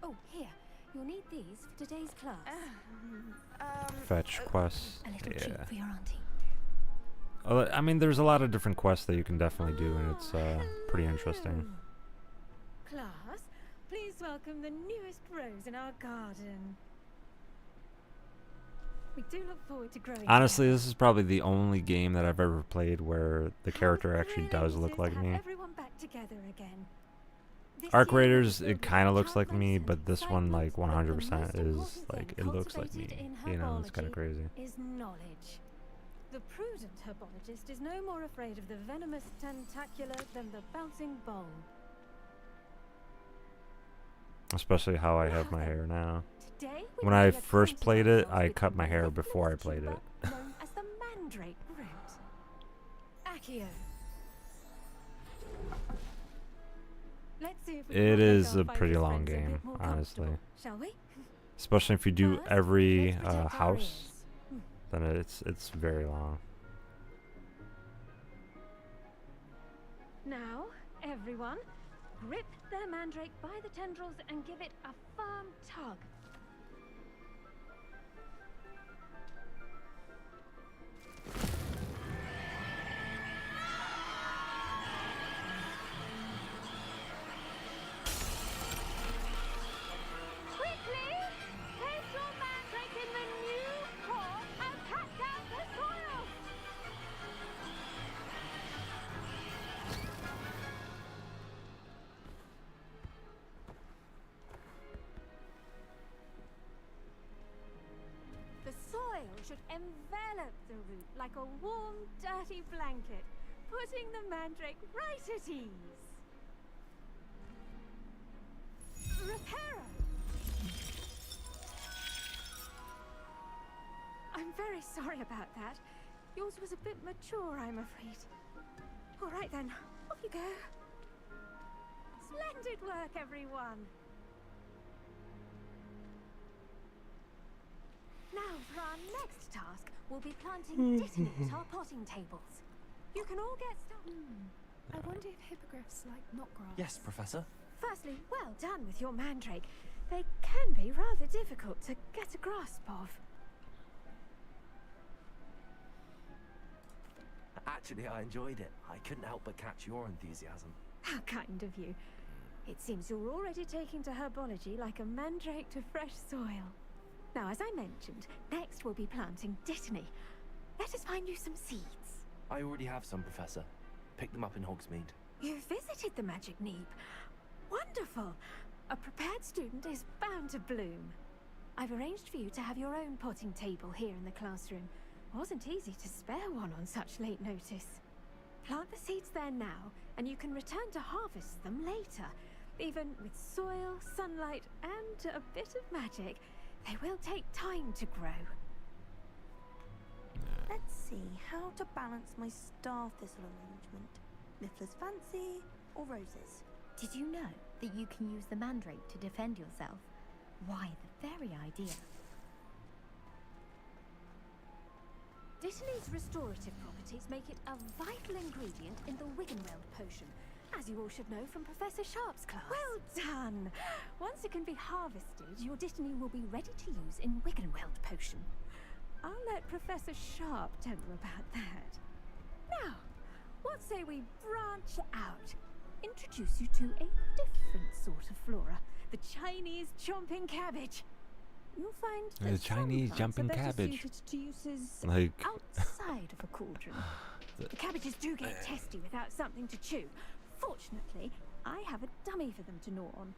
Oh, here. You'll need these for today's class. Fetch quests. A little treat Yeah. for your auntie. Oh, I mean, there's a lot of different quests that you can definitely do, and it's pretty interesting. Class, please welcome the newest rose in our garden. We do look forward to growing. Honestly, this is probably the only game that I've ever played where the character actually does look like have me. everyone back together again. Arc Raiders, it kind of looks like me, but this one, like 100% is like it looks like me. You know, it's kind of crazy. Is knowledge. The prudent herbologist is no more afraid of the venomous tentacular than the bouncing bowl. Especially how I have my hair now. Today When I first played it, I cut my hair before I played it. Known as the Mandrake Root. Accio. Let's see if we It can make is our a pretty fighters long friends a bit game, more honestly. comfortable, shall we? Especially if you do First, every let's protect our house, ears. then it's very long. Now, everyone, grip their mandrake by the tendrils and give it a firm tug. Quickly, place your mandrake in the new core and cut down the soil. The soil should envelop the root like a warm, dirty blanket, putting the mandrake right at ease. Reparo! I'm very sorry about that. Yours was a bit mature, I'm afraid. All right then, off you go. Splendid work, everyone. Now, for our next task, we'll be planting dittany at our potting tables. You can all get started. I wonder if hippogriffs like knotgrass. Yes, Professor. Firstly, well done with your mandrake. They can be rather difficult to get a grasp of. Actually, I enjoyed it. I couldn't help but catch your enthusiasm. How kind of you. It seems you're already taking to herbology like a mandrake to fresh soil. Now, as I mentioned, next we'll be planting dittany. Let us find you some seeds. I already have some, Professor. Picked them up in Hogsmeade. You visited the Magic Neep. Wonderful. A prepared student is bound to bloom. I've arranged for you to have your own potting table here in the classroom. Wasn't easy to spare one on such late notice. Plant the seeds there now, and you can return to harvest them later. Even with soil, sunlight, and a bit of magic, they will take time to grow. Let's see how to balance my star thistle arrangement. Niffler's fancy or roses? Did you know that you can use the mandrake to defend yourself? Why, the very idea. Dittany's restorative properties make it a vital ingredient in the Wiggenweld potion, as you all should know from Professor Sharp's class. Well done! Once it can be harvested, your dittany will be ready to use in Wiggenweld potion. I'll let Professor Sharp tell you about that. Now, what say we branch out? Introduce you to a different sort of flora, the Chinese chomping cabbage. You'll find that The Chinese some jumping plants are better cabbage. suited to uses Like outside of a cauldron. The cabbages do get testy without something to chew. Fortunately, I have a dummy for them to gnaw on.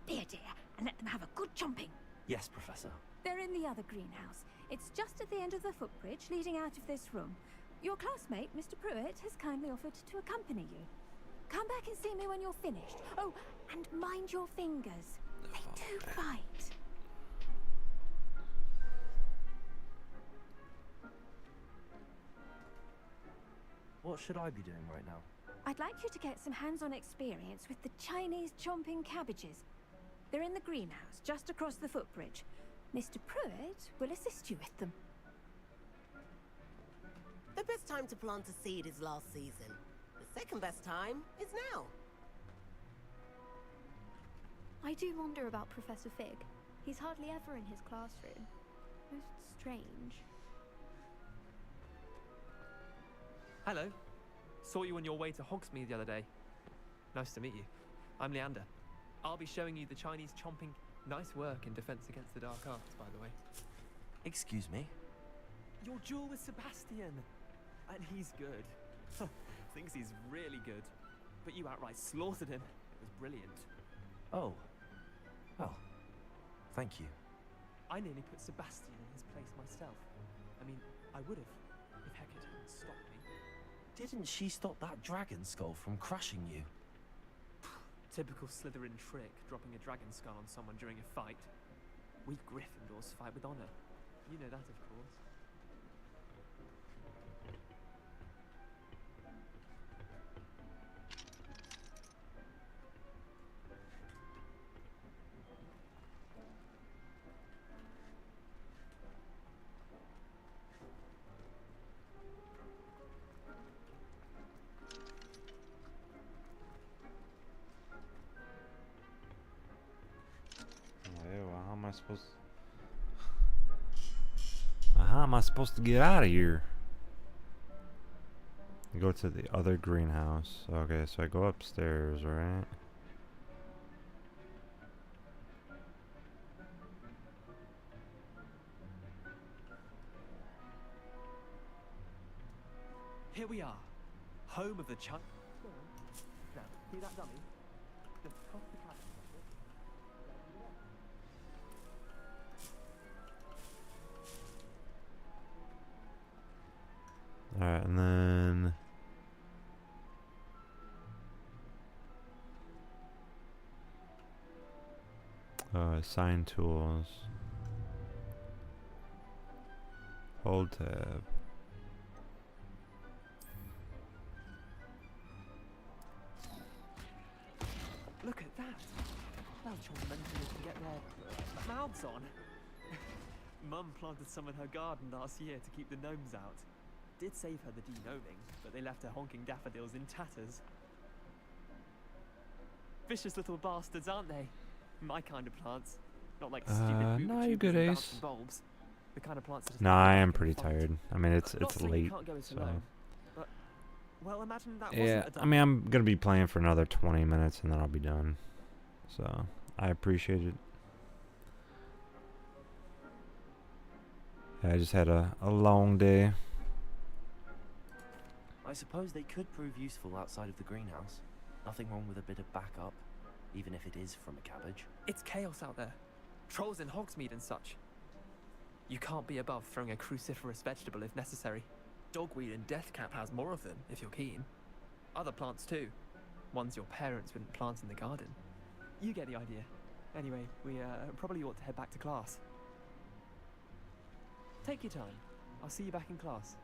Here, dear, and let them have a good chomping. Yes, Professor. They're in the other greenhouse. It's just at the end of the footbridge leading out of this room. Your classmate, Mr. Pruitt, has kindly offered to accompany you. Come back and see me when you're finished. Oh, and mind your fingers. They do bite. What should I be doing right now? I'd like you to get some hands-on experience with the Chinese chomping cabbages. They're in the greenhouse, just across the footbridge. Mr. Pruitt will assist you with them. The best time to plant a seed is last season. The second best time is now. I do wonder about Professor Fig. He's hardly ever in his classroom. Most strange. Hello. Saw you on your way to Hogsmeade the other day. Nice to meet you. I'm Leander. I'll be showing you the Chinese chomping. Nice work in Defense Against the Dark Arts, by the way. Excuse me? Your duel with Sebastian. And he's good. Thinks he's really good. But you outright slaughtered him. It was brilliant. Oh. Well, thank you. I nearly put Sebastian in his place myself. I mean, I would have, if Hecate hadn't stopped me. Didn't she stop that dragon skull from crushing you? Typical Slytherin trick, dropping a dragon skull on someone during a fight. We Gryffindors fight with honor. You know that, of course. How am I supposed to get out of here? Go to the other greenhouse. Okay, so I go upstairs, right? Here we are, home of the chunk. Now, see that dummy? Just toss the cabbage. Alright, and then assign tools. Hold tab. Look at that! Well, children can get their mouths on. Mum planted some in her garden last year to keep the gnomes out. Did save her the de-gnoming, but they left her honking daffodils in tatters. Vicious little bastards, aren't they? My kind of plants. Not like stupid no, you good, and Ace. bouncing bulbs. The kind of plants that No, I am pretty tired. I mean, it's Not saying late, you can't go it so alone, but, well, imagine that yeah. wasn't a I mean, I'm gonna be playing for another 20 minutes and then I'll be done. So I appreciate it. Yeah, I just had a long day. I suppose they could prove useful outside of the greenhouse. Nothing wrong with a bit of backup, even if it is from a cabbage. It's chaos out there. Trolls in Hogsmeade and such. You can't be above throwing a cruciferous vegetable if necessary. Dogweed and deathcap has more of them, if you're keen. Other plants too. Ones your parents wouldn't plant in the garden. You get the idea. Anyway, we probably ought to head back to class. Take your time. I'll see you back in class.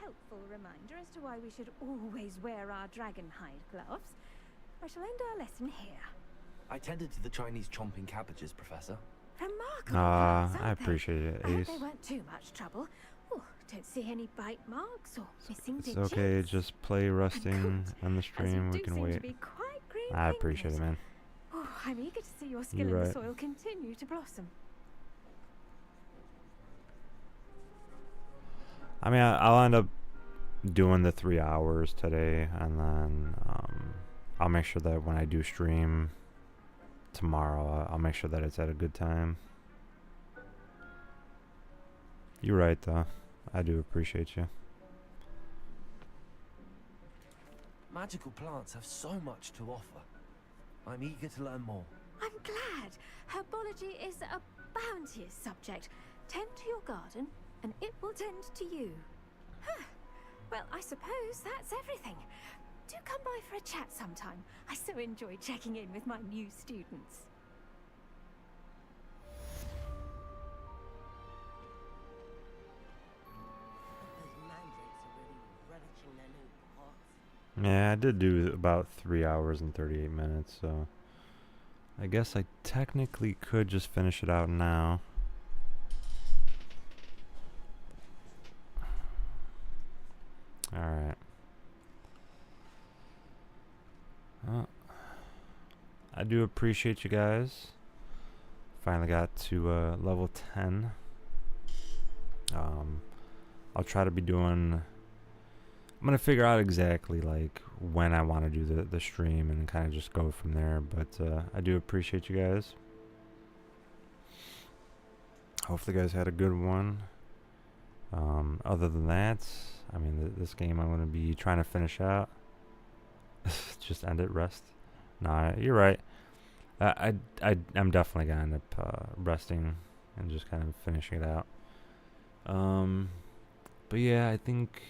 Helpful reminder as to why we should always wear our dragonhide gloves. I shall end our lesson here. I tended to the Chinese chomping cabbages, Professor. Remarkable plants, I aren't they? appreciate it, I hope Ace. they weren't too much trouble. Oh, don't see any bite marks or missing It's digits. okay, just play rusting on the As stream. you We do can seem wait. to be quite green I appreciate it, man. Oh, I'm eager to see your skill You're in the right. soil continue to blossom. I mean, I'll end up doing the 3 hours today, and then I'll make sure that when I do stream tomorrow, I'll make sure that it's at a good time. You're right, though. I do appreciate you. Magical plants have so much to offer. I'm eager to learn more. I'm glad. Herbology is a bounteous subject. Tend to your garden, and it will tend to you. Huh. Well, I suppose that's everything. Do come by for a chat sometime. I so enjoy checking in with my new students. Those mandrakes are really relishing their new pots. Yeah, I did do about 3 hours and 38 minutes, so I guess I technically could just finish it out now. I do appreciate you guys. Finally got to level 10. I'll try to be doing... I'm going to figure out exactly like when I want to do the stream and kind of just go from there. But I do appreciate you guys. Hopefully you guys had a good one. Other than that, I mean, this game I'm going to be trying to finish out. Just end it, rest. Nah, you're right. I'm definitely going to end up resting and just kind of finishing it out. But yeah, I think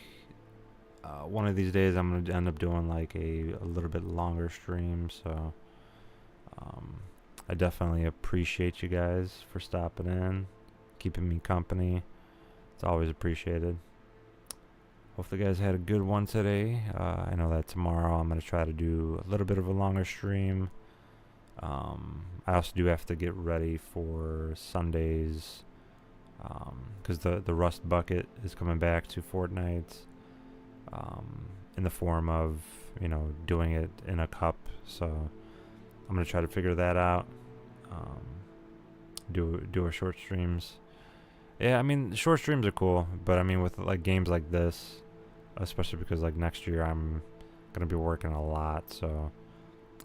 one of these days I'm going to end up doing like a little bit longer stream. So I definitely appreciate you guys for stopping in, keeping me company. It's always appreciated. Hopefully you guys had a good one today. I know that tomorrow I'm going to try to do a little bit of a longer stream. I also do have to get ready for Sundays, because the Rust Bucket is coming back to Fortnite, in the form of, you know, doing it in a cup. So I'm going to try to figure that out, do our short streams. Yeah, I mean, short streams are cool, but I mean, with like games like this, especially because like next year I'm gonna be working a lot, so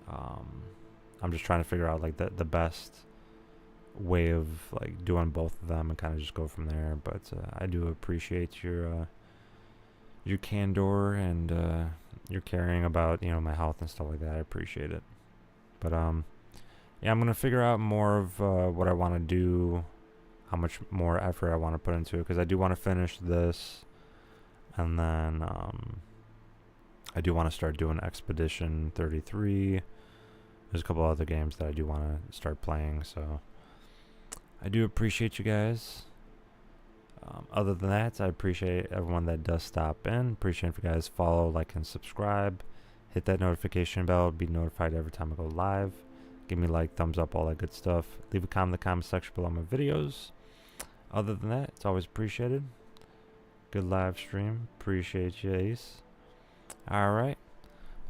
I'm just trying to figure out like the best way of like doing both of them and kind of just go from there. But I do appreciate your candor and your caring about, you know, my health and stuff like that. I appreciate it. But yeah, I'm gonna figure out more of what I want to do, how much more effort I want to put into it, because I do want to finish this, and then I do want to start doing Expedition 33. There's a couple other games that I do want to start playing, so I do appreciate you guys. Other than that, I appreciate everyone that does stop in. Appreciate if you guys follow, like, and subscribe. Hit that notification bell to be notified every time I go live. Give me like, thumbs up, all that good stuff. Leave a comment in the comment section below my videos. Other than that, it's always appreciated. Good live stream. Appreciate you, Ace. Alright.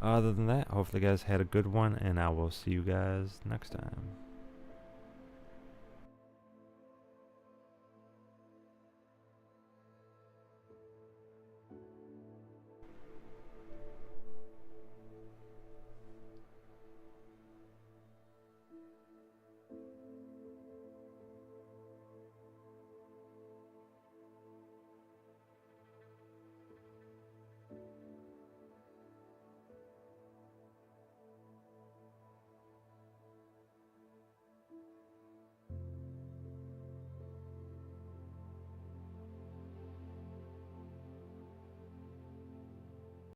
Other than that, hopefully you guys had a good one, and I will see you guys next time.